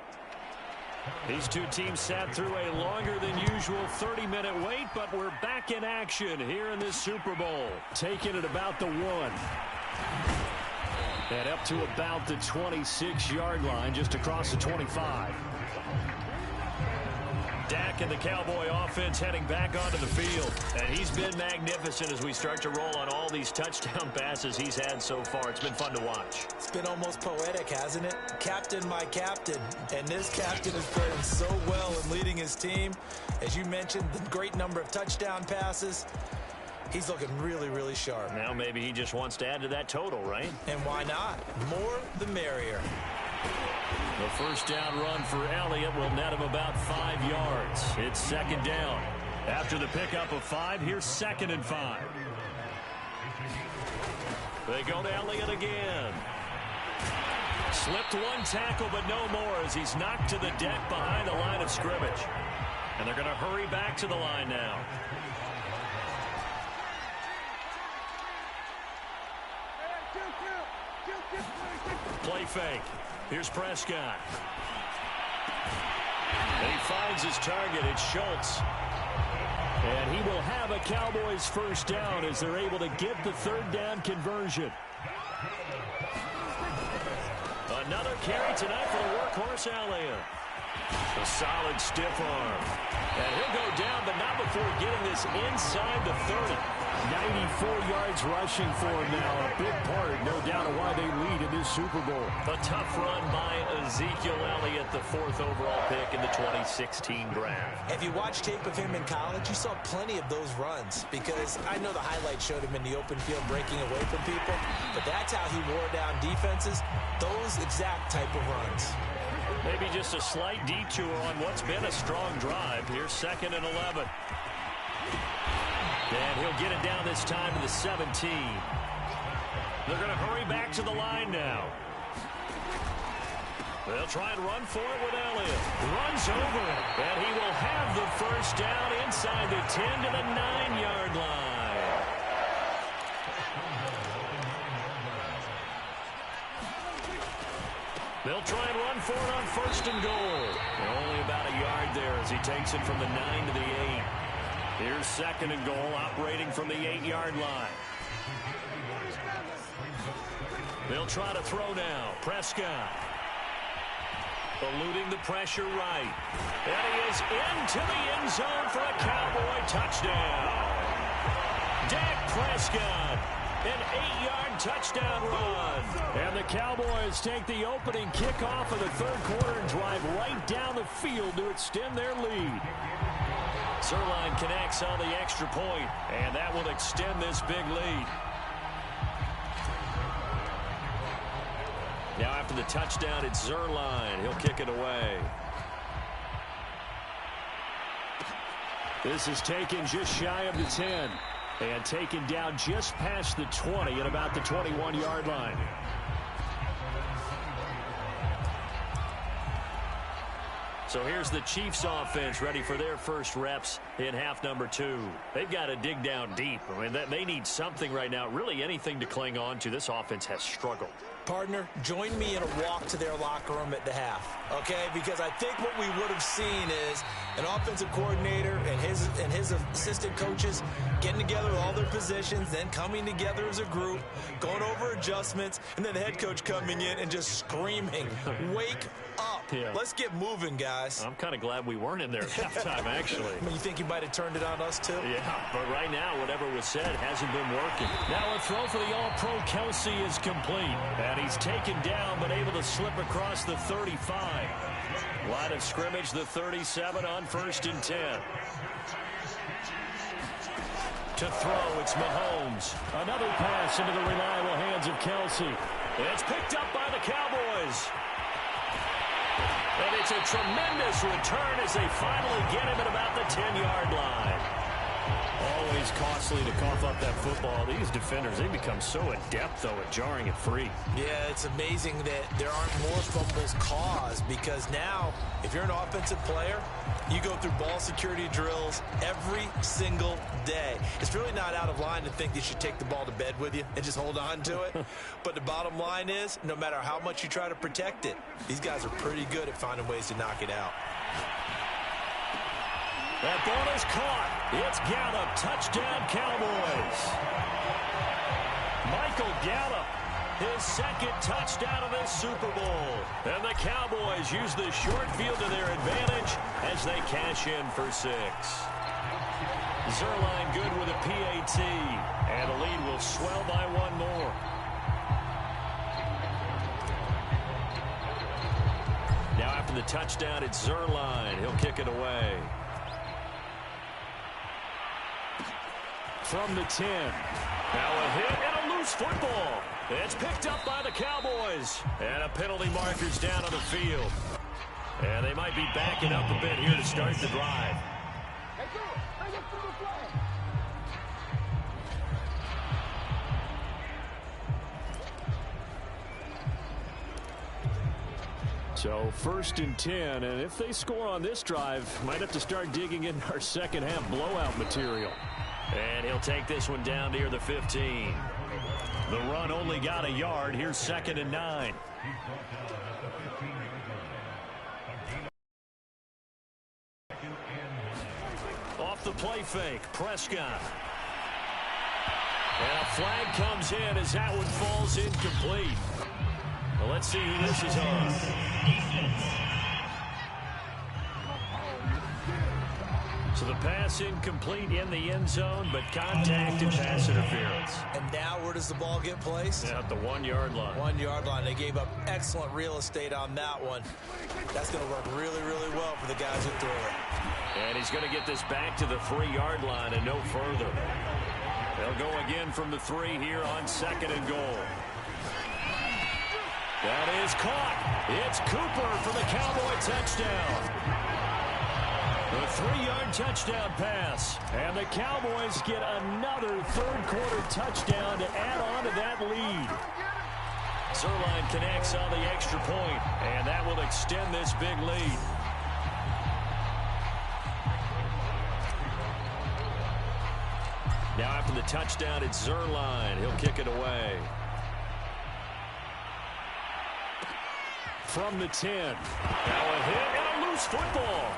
These two teams sat through a longer than usual 30-minute wait, but we're back in action here in this Super Bowl. Taking it about the 1. And up to about the 26-yard line, just across the 25. Dak and the Cowboy offense heading back onto the field. And he's been magnificent as we start to roll on all these touchdown passes he's had so far. It's been fun to watch. It's been almost poetic, hasn't it? Captain, my captain. And this captain is playing so well in leading his team. As you mentioned, the great number of touchdown passes. He's looking really, really sharp. Now maybe he just wants to add to that total, right? And why not? More the merrier. The first down run for Elliott will net him about 5 yards. It's second down. After the pickup of 5, here's 2nd and 5. They go to Elliott again. Slipped one tackle, but no more as he's knocked to the deck behind the line of scrimmage. And they're going to hurry back to the line now. Play fake. Here's Prescott. And he finds his target. It's Schultz. And he will have a Cowboys first down as they're able to get the third down conversion. Another carry tonight for the workhorse Elliott. A solid stiff arm. And he'll go down, but not before getting this inside the 30. 94 yards rushing for him now. A big part, no doubt, of why they lead in this Super Bowl. A tough run by Ezekiel Elliott, the 4th overall pick in the 2016 draft. If you watch tape of him in college, you saw plenty of those runs, because I know the highlights showed him in the open field breaking away from people, but that's how he wore down defenses, those exact type of runs. Maybe just a slight detour on what's been a strong drive. Here's 2nd and 11. And he'll get it down this time to the 17. They're going to hurry back to the line now. They'll try and run for it with Elliott. Runs over it. And he will have the first down inside the 10 to the 9-yard line. They'll try and run for it on 1st and goal. And only about a yard there as he takes it from the 9 to the 8. Here's 2nd and goal, operating from the 8-yard line. They'll try to throw now. Prescott. Eluding the pressure right. And he is into the end zone for a Cowboy touchdown. Dak Prescott. An 8-yard touchdown run. And the Cowboys take the opening kickoff of the 3rd quarter and drive right down the field to extend their lead. Zerline connects on the extra point, and that will extend this big lead. Now after the touchdown, it's Zerline. He'll kick it away. This is taken just shy of the 10. And taken down just past the 20 at about the 21-yard line. So here's the Chiefs offense ready for their first reps in half number 2. They've got to dig down deep. I mean, they need something right now, really anything to cling on to. This offense has struggled. Partner, join me in a walk to their locker room at the half, okay? Because I think what we would have seen is an offensive coordinator and his assistant coaches getting together with all their positions, then coming together as a group, going over adjustments, and then the head coach coming in and just screaming, wake up. Yeah. Let's get moving, guys. I'm kind of glad we weren't in there at halftime, actually. I mean, you think you might have turned it on us, too? Yeah, but right now, whatever was said hasn't been working. Now a throw for the All-Pro Kelsey is complete. And he's taken down, but able to slip across the 35. Line of scrimmage, the 37 on 1st and 10. To throw, it's Mahomes. Another pass into the reliable hands of Kelsey. It's picked up by the Cowboys. And it's a tremendous return as they finally get him at about the 10-yard line. Always costly to cough up that football. These defenders, they become so adept, though, at jarring it free. Yeah, it's amazing that there aren't more fumbles caused, because now, if you're an offensive player, you go through ball security drills every single day. It's really not out of line to think you should take the ball to bed with you and just hold on to it. But the bottom line is, no matter how much you try to protect it, these guys are pretty good at finding ways to knock it out. That ball is caught. It's Gallup. Touchdown, Cowboys. Michael Gallup, his 2nd touchdown of this Super Bowl. And the Cowboys use the short field to their advantage as they cash in for 6. Zerline good with a PAT. And the lead will swell by 1 more. Now after the touchdown, it's Zerline. He'll kick it away. From the 10. Now a hit and a loose football. It's picked up by the Cowboys. And a penalty marker's down on the field. And they might be backing up a bit here to start the drive. So 1st and 10, and if they score on this drive, might have to start digging in our second half blowout material. And he'll take this one down near the 15. The run only got a yard. Here's 2nd and 9. the play fake. Prescott. And a flag comes in as that one falls incomplete. Well, let's see who this is on. So the pass incomplete in the end zone, but contact and pass interference. And now where does the ball get placed? At the 1-yard line. 1-yard line. They gave up excellent real estate on that one. That's going to work really, really well for the guys who threw it. And he's going to get this back to the 3-yard line and no further. They'll go again from the 3 here on 2nd and goal. That is caught. It's Cooper for the Cowboy touchdown. The 3-yard touchdown pass. And the Cowboys get another third-quarter touchdown to add on to that lead. Zerline connects on the extra point, and that will extend this big lead. Now after the touchdown, it's Zerline. He'll kick it away. From the 10. Now a hit and a loose football.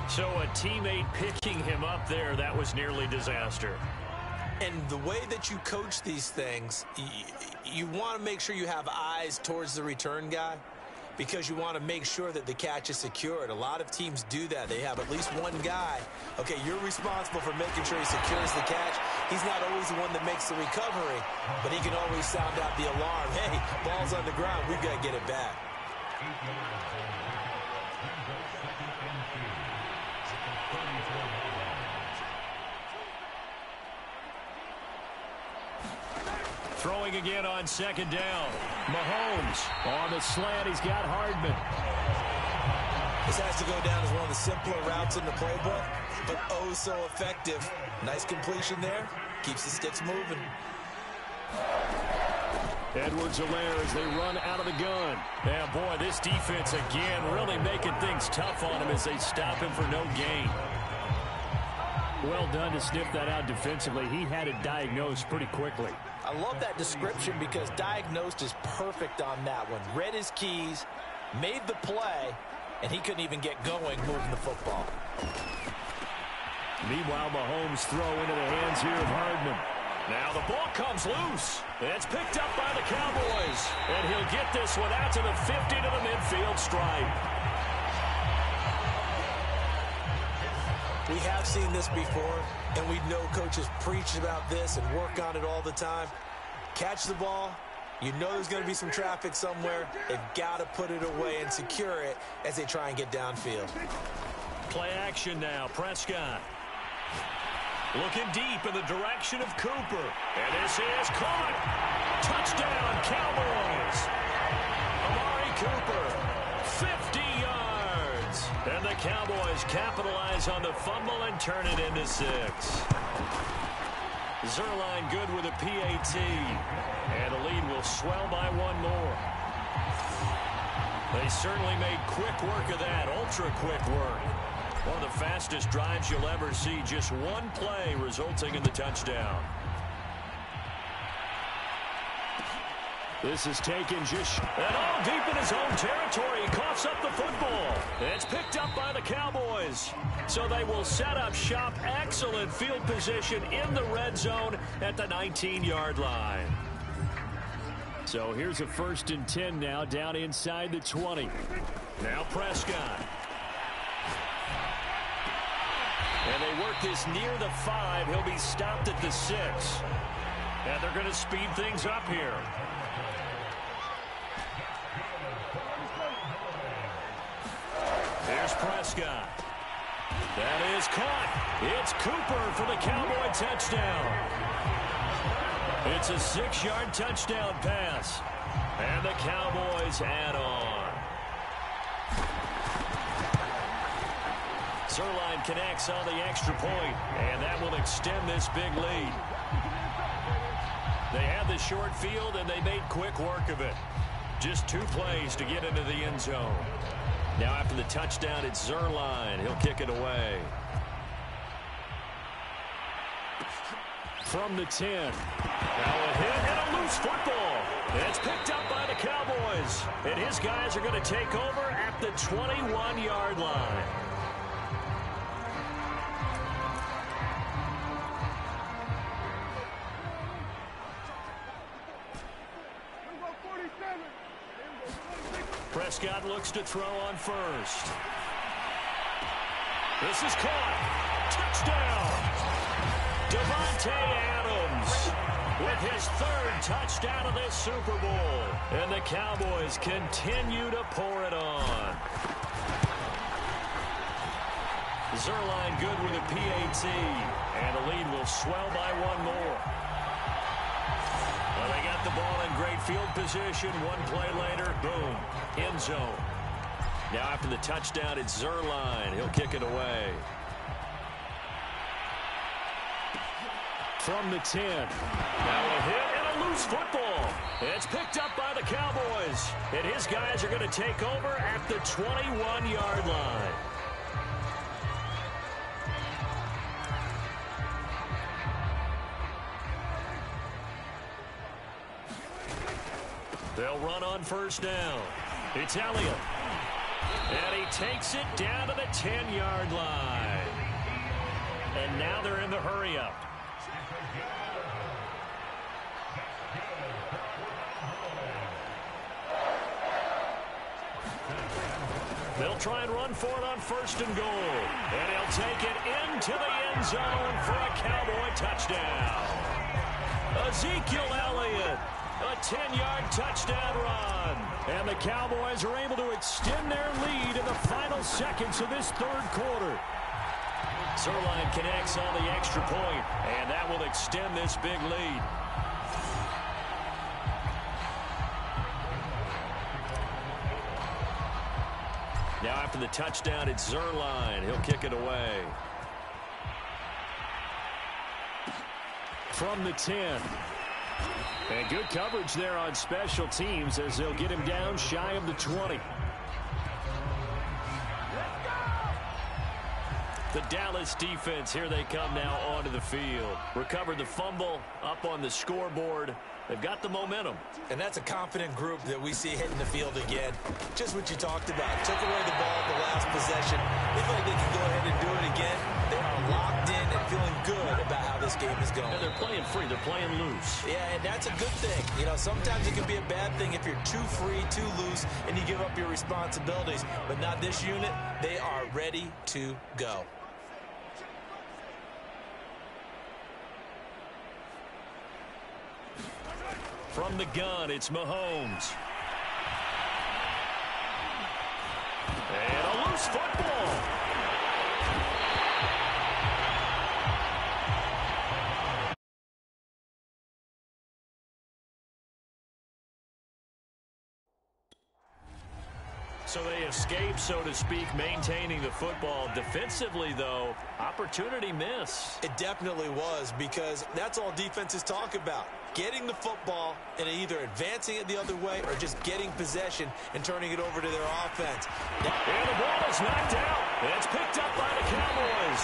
So a teammate picking him up there, that was nearly disaster. And the way that you coach these things, you want to make sure you have eyes towards the return guy because you want to make sure that the catch is secured. A lot of teams do that. They have at least one guy. Okay, you're responsible for making sure he secures the catch. He's not always the one that makes the recovery, but he can always sound out the alarm. Hey, ball's on the ground. We've got to get it back. Throwing again on 2nd down. Mahomes on the slant. He's got Hardman. This has to go down as one of the simpler routes in the playbook, but oh so effective. Nice completion there. Keeps the sticks moving. Edwards-Helaire as they run out of the gun. Yeah, boy, this defense again really making things tough on him as they stop him for no gain. Well done to sniff that out defensively. He had it diagnosed pretty quickly. I love that description because diagnosed is perfect on that one. Read his keys, made the play, and he couldn't even get going moving the football. Meanwhile, Mahomes throw into the hands here of Hardman. Now the ball comes loose. It's picked up by the Cowboys. And he'll get this one out to the 50 to the midfield stripe. We have seen this before, and we know coaches preach about this and work on it all the time. Catch the ball. You know there's going to be some traffic somewhere. They've got to put it away and secure it as they try and get downfield. Play action now. Prescott. Looking deep in the direction of Cooper. And this is caught. Touchdown, Cowboys. Amari Cooper, 50 yards. And the Cowboys capitalize on the fumble and turn it into 6. Zerline good with a PAT. And the lead will swell by 1 more. They certainly made quick work of that, ultra quick work. One of the fastest drives you'll ever see. Just one play resulting in the touchdown. This is taken just and all deep in his own territory. He coughs up the football. It's picked up by the Cowboys. So they will set up shop. Excellent field position in the red zone at the 19-yard line. So here's a 1st and 10 now down inside the 20. Now Prescott. And they work this near the 5. He'll be stopped at the 6. And they're going to speed things up here. Here's Prescott. That is caught. It's Cooper for the Cowboy touchdown. It's a 6-yard touchdown pass. And the Cowboys add on. Zerline connects on the extra point, and that will extend this big lead. They had the short field, and they made quick work of it. Just 2 plays to get into the end zone. Now after the touchdown, it's Zerline. He'll kick it away. From the 10. Now a hit and a loose football. It's picked up by the Cowboys. And his guys are going to take over at the 21-yard line. Prescott looks to throw on first. This is caught. Touchdown. Devontae Adams with his third touchdown of this Super Bowl. And the Cowboys continue to pour it on. Zerline good with a PAT. And the lead will swell by one more. Well, they got the ball in great field position. One play later, boom, end zone. Now after the touchdown, it's Zerline. He'll kick it away. From the 10. Now a hit and a loose football. It's picked up by the Cowboys. And his guys are going to take over at the 21-yard line. They'll run on first down. It's Elliott. And he takes it down to the 10-yard line. And now they're in the hurry-up. They'll try and run for it on first and goal. And he'll take it into the end zone for a Cowboy touchdown. Ezekiel Elliott. A 10-yard touchdown run. And the Cowboys are able to extend their lead in the final seconds of this third quarter. Zerline connects on the extra point, and that will extend this big lead. Now after the touchdown, it's Zerline. He'll kick it away. From the 10. And good coverage there on special teams as they'll get him down shy of the 20. The Dallas defense, here they come now onto the field. Recovered the fumble, up on the scoreboard. They've got the momentum. And that's a confident group that we see hitting the field again. Just what you talked about. Took away the ball at the last possession. They feel like they can go ahead and do it again. They are locked in and feeling good about how this game is going. And they're playing free. They're playing loose. Yeah, and that's a good thing. You know, sometimes it can be a bad thing if you're too free, too loose, and you give up your responsibilities. But not this unit. They are ready to go. From the gun, it's Mahomes. And a loose football. So they escape, so to speak, maintaining the football. Defensively, though, opportunity miss. It definitely was, because that's all defenses talk about. Getting the football and either advancing it the other way or just getting possession and turning it over to their offense. And the ball is knocked out. It's picked up by the Cowboys.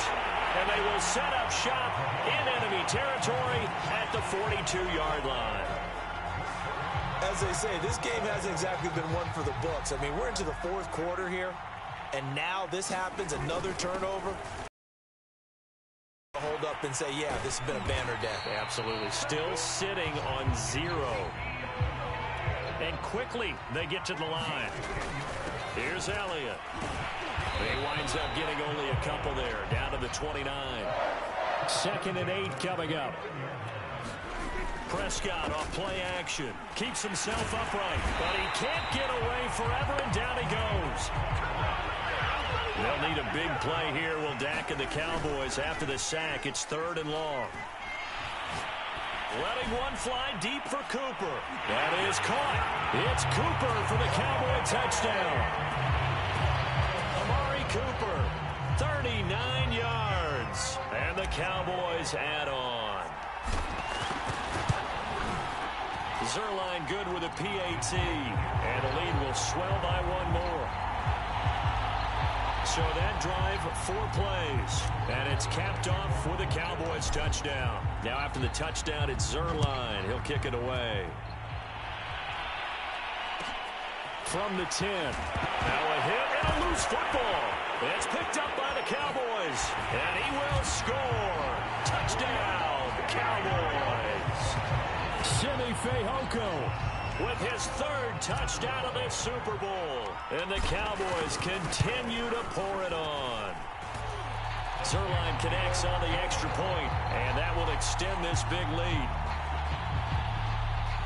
And they will set up shop in enemy territory at the 42-yard line. As they say, this game hasn't exactly been one for the books. I mean, we're into the fourth quarter here, and now this happens, another turnover. Hold up and say, yeah, this has been a banner day. Absolutely. Still sitting on 0. And quickly they get to the line. Here's Elliott. He winds up getting only a couple there, down to the 29. 2nd and 8 coming up. Prescott off play action. Keeps himself upright, but he can't get away forever, and down he goes. They'll need a big play here, will Dak and the Cowboys after the sack. It's 3rd and long. Letting one fly deep for Cooper. That is caught. It's Cooper for the Cowboy touchdown. Amari Cooper, 39 yards. And the Cowboys add on. Zerline good with a PAT. And the lead will swell by one more. So that drive, 4 plays. And it's capped off with a Cowboys touchdown. Now after the touchdown, it's Zerline. He'll kick it away. From the 10. Now a hit and a loose football. It's picked up by the Cowboys. And he will score. Touchdown, Cowboys. Simi Fehoko with his 3rd touchdown of this Super Bowl. And the Cowboys continue to pour it on. Zerline connects on the extra point, and that will extend this big lead.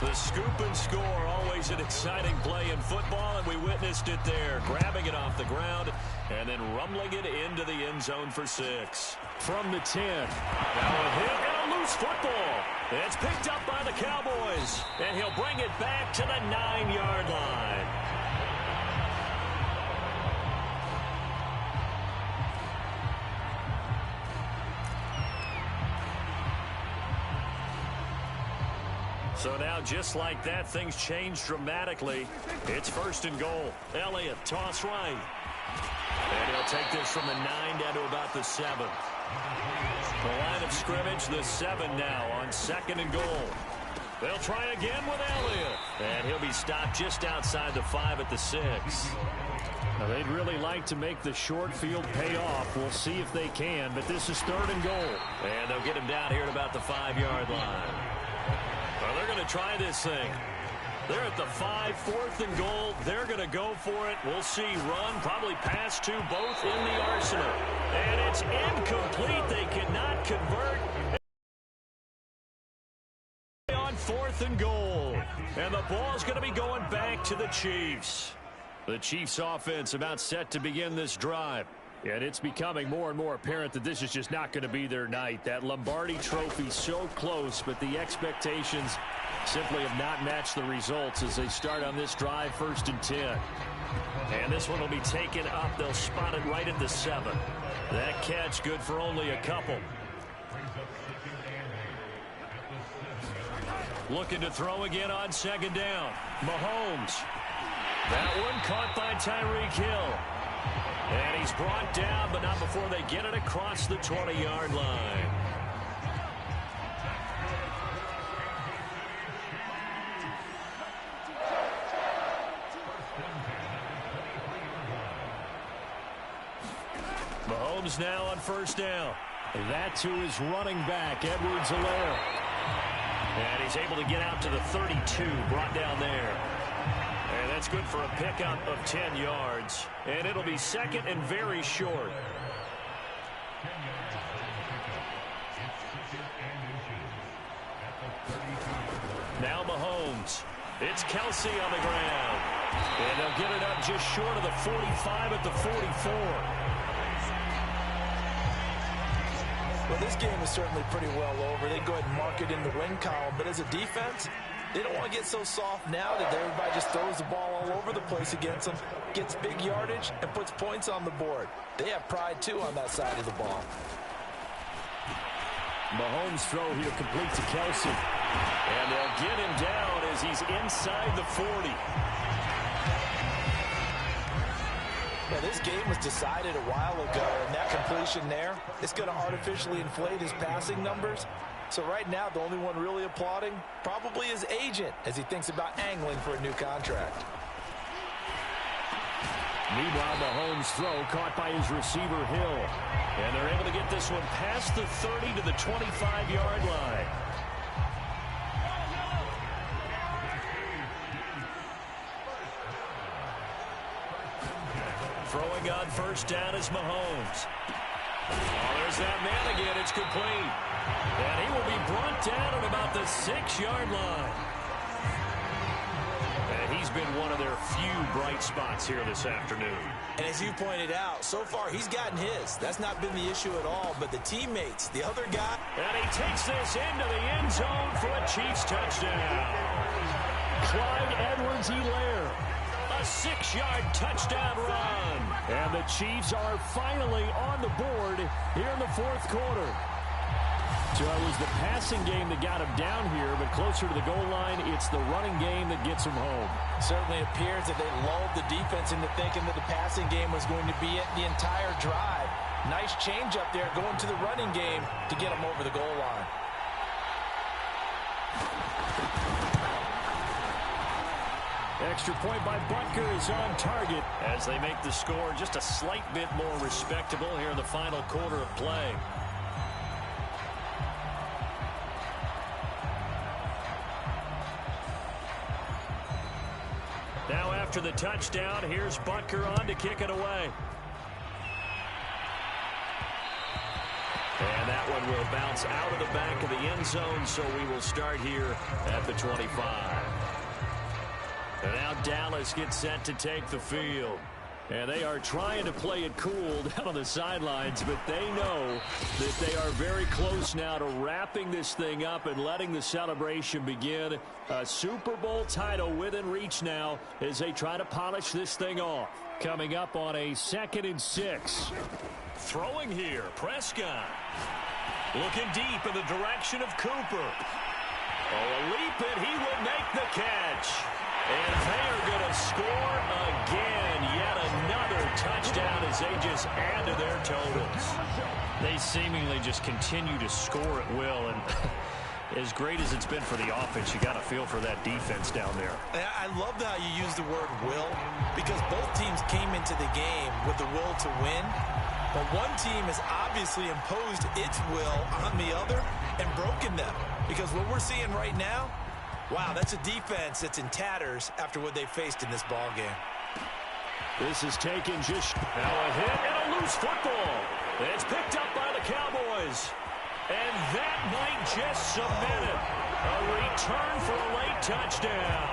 The scoop and score, always an exciting play in football, and we witnessed it there. Grabbing it off the ground and then rumbling it into the end zone for 6. From the 10. Now a hit and a loose football. It's picked up by the Cowboys, and he'll bring it back to the 9-yard line. So now, just like that, things change dramatically. It's 1st and goal. Elliott, toss right. And he'll take this from the 9 down to about the 7. The line of scrimmage, the 7 now on 2nd and goal. They'll try again with Elliott. And he'll be stopped just outside the 5 at the 6. Now, they'd really like to make the short field pay off. We'll see if they can, but this is 3rd and goal. And they'll get him down here at about the 5-yard line. Well, they're going to try this thing. They're at the 5, 4th and goal. They're going to go for it. We'll see. Run, probably pass to both in the arsenal. And it's incomplete. They cannot convert on 4th and goal. And the ball's going to be going back to the Chiefs. The Chiefs offense about set to begin this drive. And it's becoming more and more apparent that this is just not going to be their night. That Lombardi trophy so close, but the expectations simply have not matched the results as they start on this drive, 1st and 10. And this one will be taken up. They'll spot it right at the 7. That catch good for only a couple. Looking to throw again on 2nd down. Mahomes. That one caught by Tyreek Hill. And he's brought down, but not before they get it across the 20-yard line. Mahomes now on 1st down. That to his running back, Edwards-Helaire. And he's able to get out to the 32, brought down there. And that's good for a pickup of 10 yards. And it'll be 2nd and very short. Now Mahomes. It's Kelsey on the ground. And they'll get it up just short of the 45 at the 44. Well, this game is certainly pretty well over. They go ahead and mark it in the win column. But as a defense, they don't want to get so soft now that everybody just throws the ball all over the place against them, gets big yardage, and puts points on the board. They have pride, too, on that side of the ball. Mahomes' throw here complete to Kelsey. And they'll get him down as he's inside the 40. Yeah, this game was decided a while ago, and that completion there, it's going to artificially inflate his passing numbers. So right now, the only one really applauding probably his agent as he thinks about angling for a new contract. Meanwhile, Mahomes' throw caught by his receiver, Hill. And they're able to get this one past the 30 to the 25-yard line. Throwing on 1st down is Mahomes. Oh, there's that man again. It's complete. And he will be brought down at about the 6-yard line. And he's been one of their few bright spots here this afternoon. And as you pointed out, so far he's gotten his. That's not been the issue at all. But the teammates, the other guy. And he takes this into the end zone for a Chiefs touchdown. Clyde Edwards-Helaire. A 6-yard touchdown run. And the Chiefs are finally on the board here in the 4th quarter. So it was the passing game that got him down here, but closer to the goal line, it's the running game that gets him home. Certainly appears that they lulled the defense into thinking that the passing game was going to be it the entire drive. Nice change up there going to the running game to get him over the goal line. Extra point by Butker is on target as they make the score just a slight bit more respectable here in the final quarter of play. Now after the touchdown, here's Butker on to kick it away. And that one will bounce out of the back of the end zone, so we will start here at the 25. And now Dallas gets set to take the field. And they are trying to play it cool down on the sidelines, but they know that they are very close now to wrapping this thing up and letting the celebration begin. A Super Bowl title within reach now as they try to polish this thing off. Coming up on a 2nd and 6. Throwing here, Prescott. Looking deep in the direction of Cooper. Oh, a leap, and he will make the catch. And they are going to score again. Yet another touchdown as they just add to their totals. They seemingly just continue to score at will. And as great as it's been for the offense, you got to feel for that defense down there. I love how you use the word will, because both teams came into the game with the will to win. But one team has obviously imposed its will on the other and broken them. Because what we're seeing right now, wow, that's a defense that's in tatters after what they faced in this ball game. This is taken just now a hit and a loose football. It's picked up by the Cowboys. And that might just cement it. A return for a late touchdown.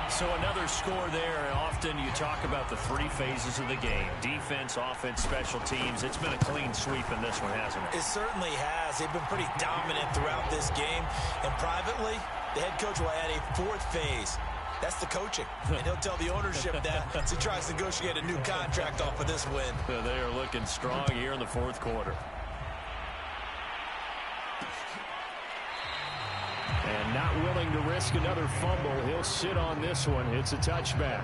So another score there. Often you talk about the 3 phases of the game. Defense, offense, special teams. It's been a clean sweep in this one, hasn't it? It certainly has. They've been pretty dominant throughout this game. And privately, the head coach will add a 4th phase. That's the coaching. And he'll tell the ownership that as he tries to negotiate a new contract off of this win. They are looking strong here in the 4th quarter. And not willing to risk another fumble. He'll sit on this one. It's a touchback.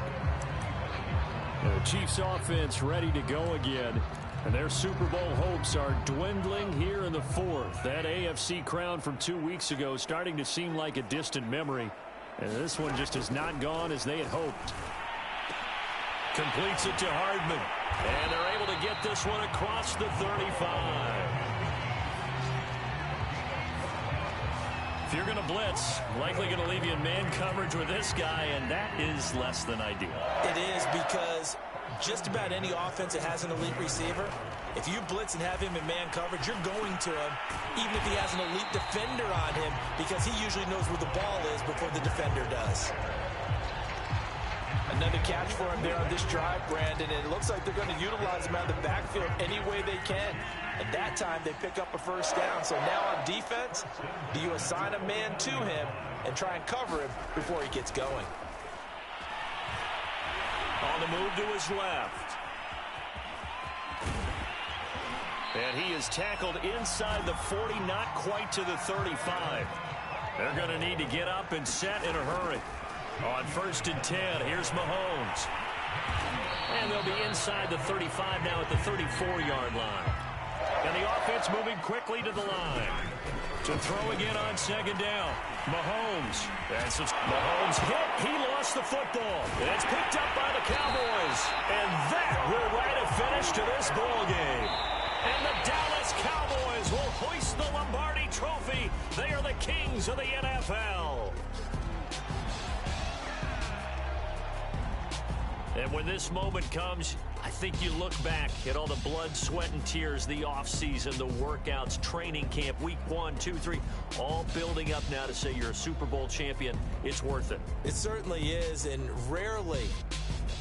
The Chiefs offense ready to go again. And their Super Bowl hopes are dwindling here in the 4th. That AFC crown from 2 weeks ago starting to seem like a distant memory. And this one just has not gone as they had hoped. Completes it to Hardman. And they're able to get this one across the 35. If you're going to blitz, likely going to leave you in man coverage with this guy, and that is less than ideal. It is, because just about any offense that has an elite receiver, if you blitz and have him in man coverage, you're going to him, even if he has an elite defender on him, because he usually knows where the ball is before the defender does. Another catch for him there on this drive, Brandon, and it looks like they're going to utilize him out of the backfield any way they can. At that time, they pick up a 1st down. So now on defense, do you assign a man to him and try and cover him before he gets going? On the move to his left. And he is tackled inside the 40, not quite to the 35. They're going to need to get up and set in a hurry. On 1st and 10, here's Mahomes. And they'll be inside the 35 now at the 34-yard line. And the offense moving quickly to the line. To throw again on 2nd down. Mahomes. Mahomes hit. He lost the football. And it's picked up by the Cowboys. And that will write a finish to this ball game. And the Dallas Cowboys will hoist the Lombardi Trophy. They are the kings of the NFL. And when this moment comes, I think you look back at all the blood, sweat, and tears, the offseason, the workouts, training camp, week 1, 2, 3, all building up now to say you're a Super Bowl champion. It's worth it. It certainly is, and rarely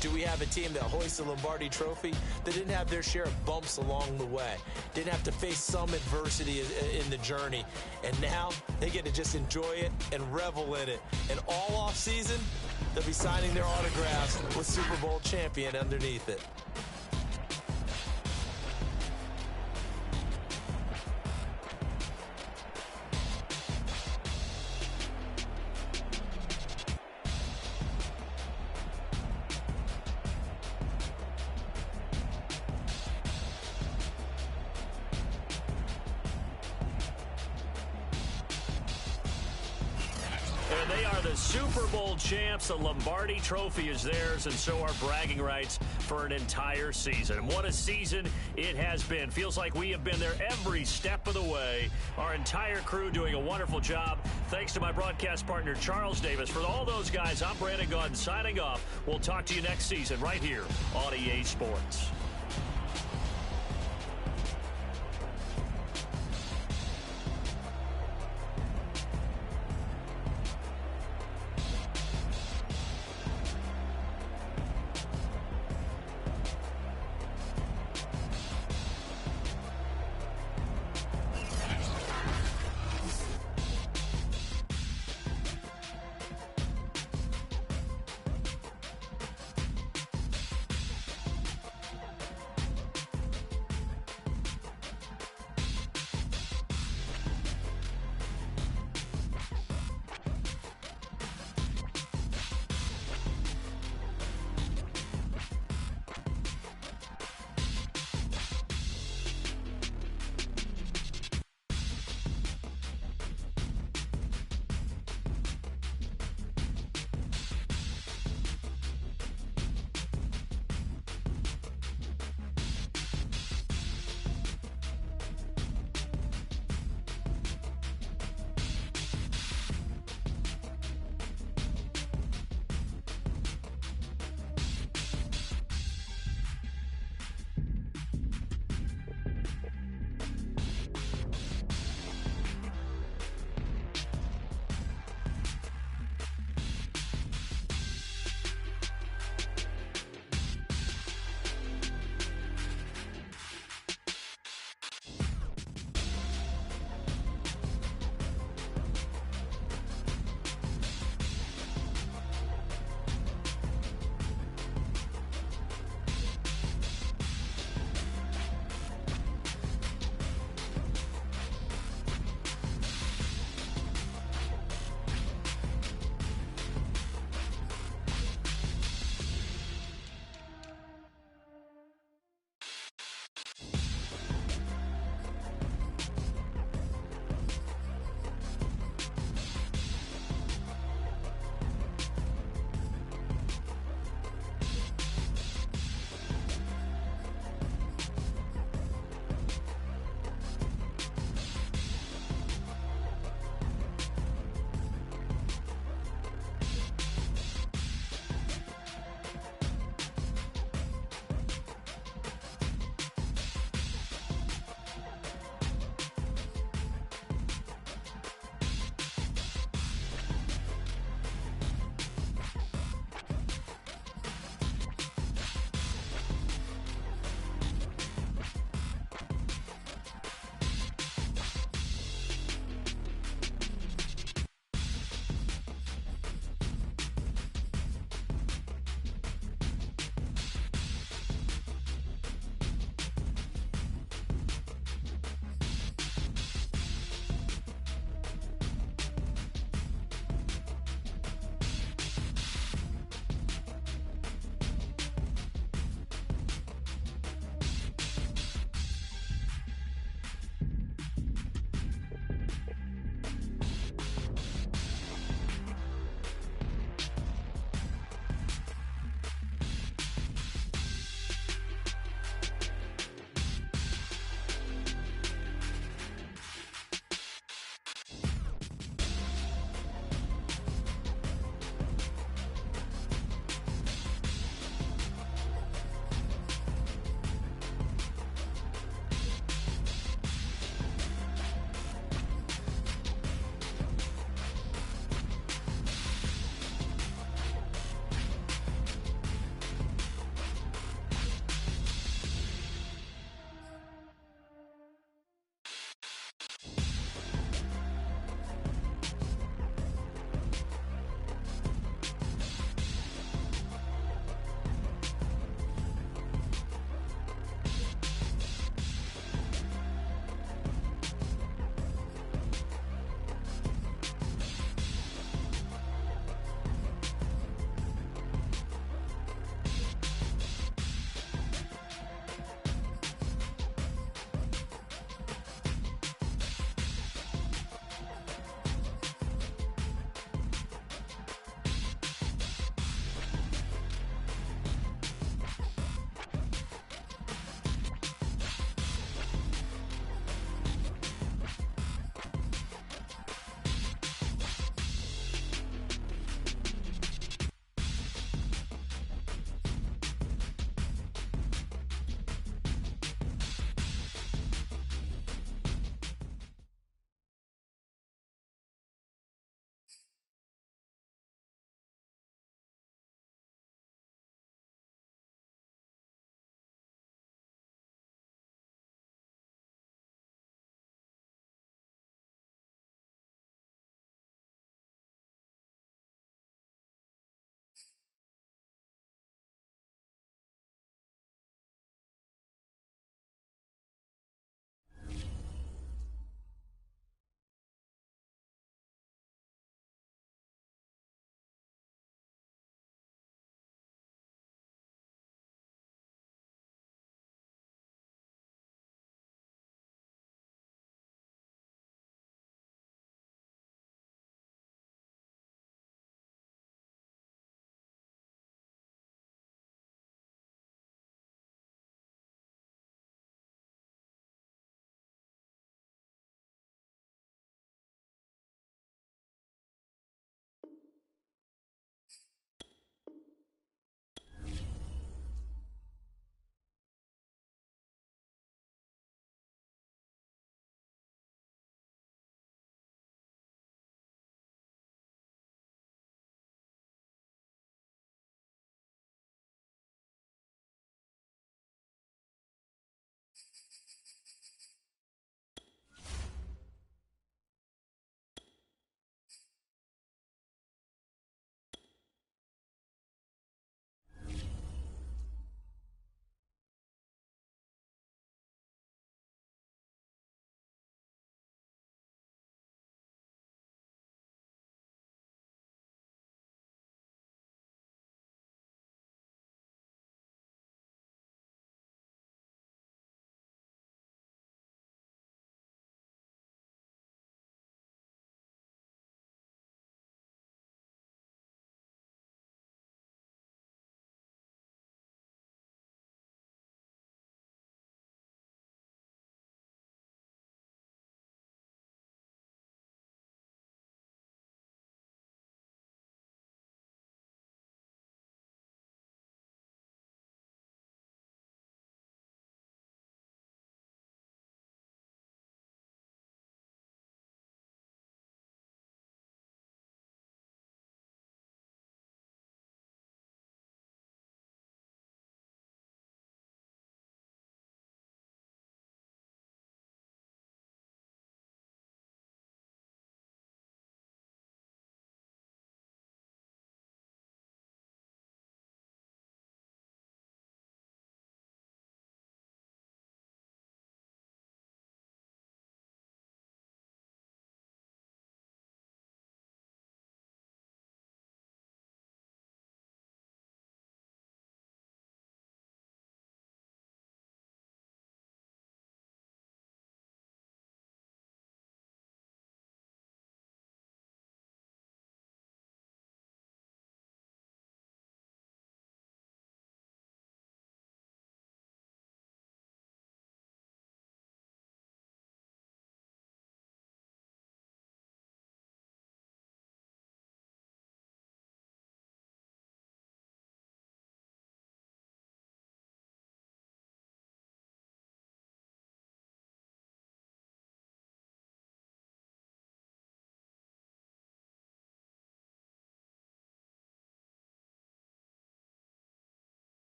do we have a team that hoists the Lombardi Trophy that didn't have their share of bumps along the way, didn't have to face some adversity in the journey, and now they get to just enjoy it and revel in it. And all offseason, they'll be signing their autographs with Super Bowl champion underneath it. And they are the Super Bowl champs. The Lombardi Trophy is theirs, and so are bragging rights for an entire season. And what a season it has been. Feels like we have been there every step of the way. Our entire crew doing a wonderful job. Thanks to my broadcast partner, Charles Davis. For all those guys, I'm Brandon Gaudin signing off. We'll talk to you next season right here on EA Sports.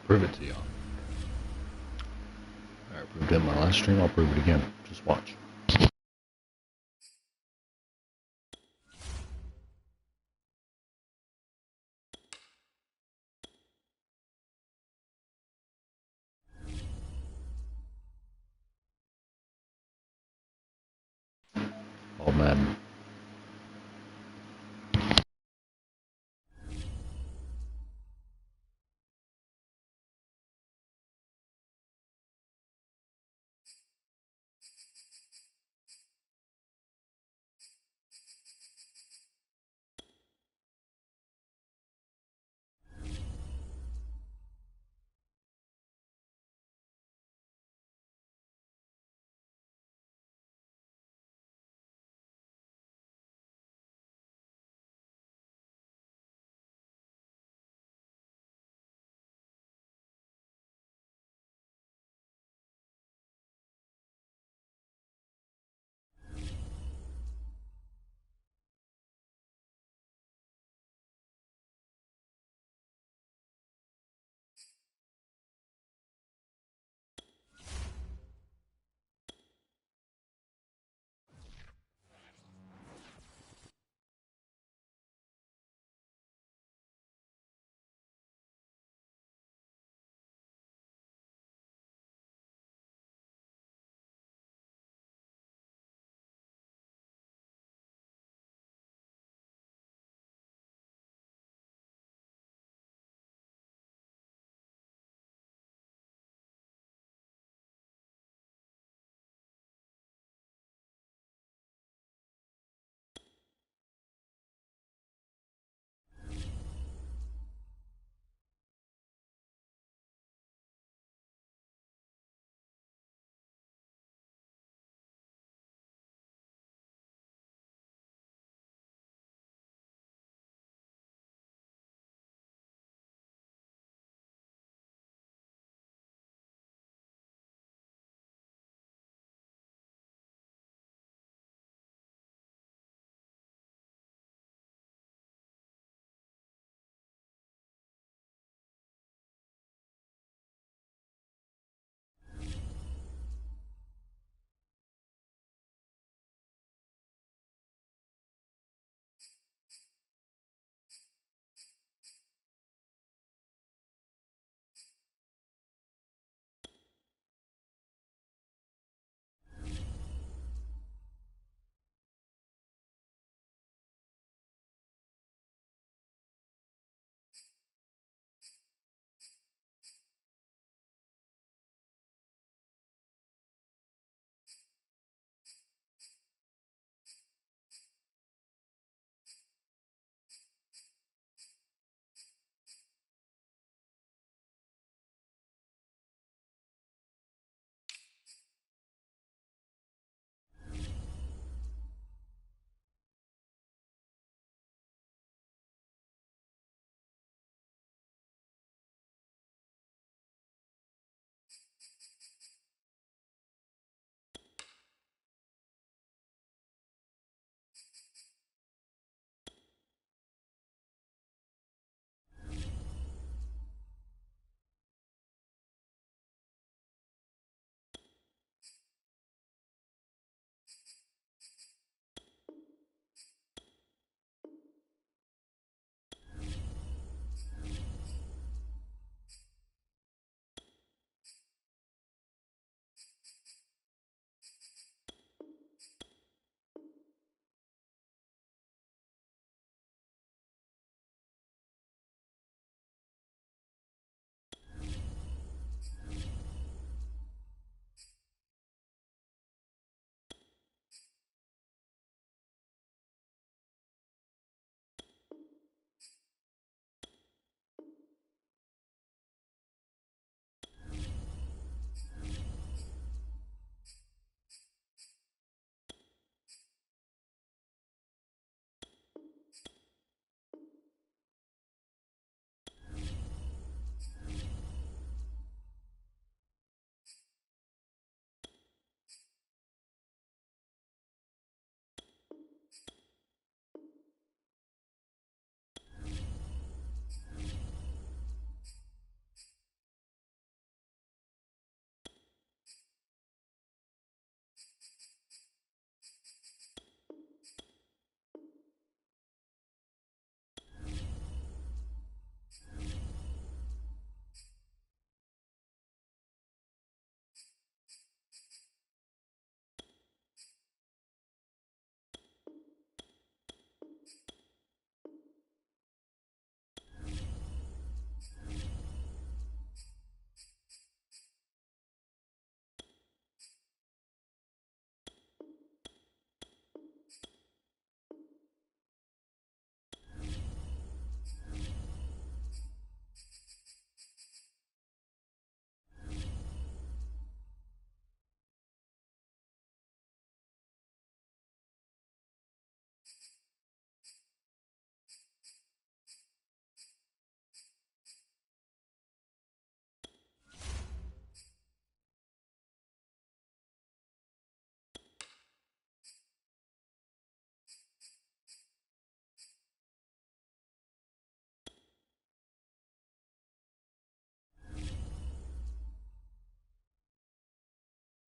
prove it to y'all. I proved it in my last stream, I'll prove it again. Just watch. All Madden.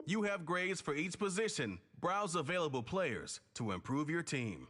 You have grades for each position. Browse available players to improve your team.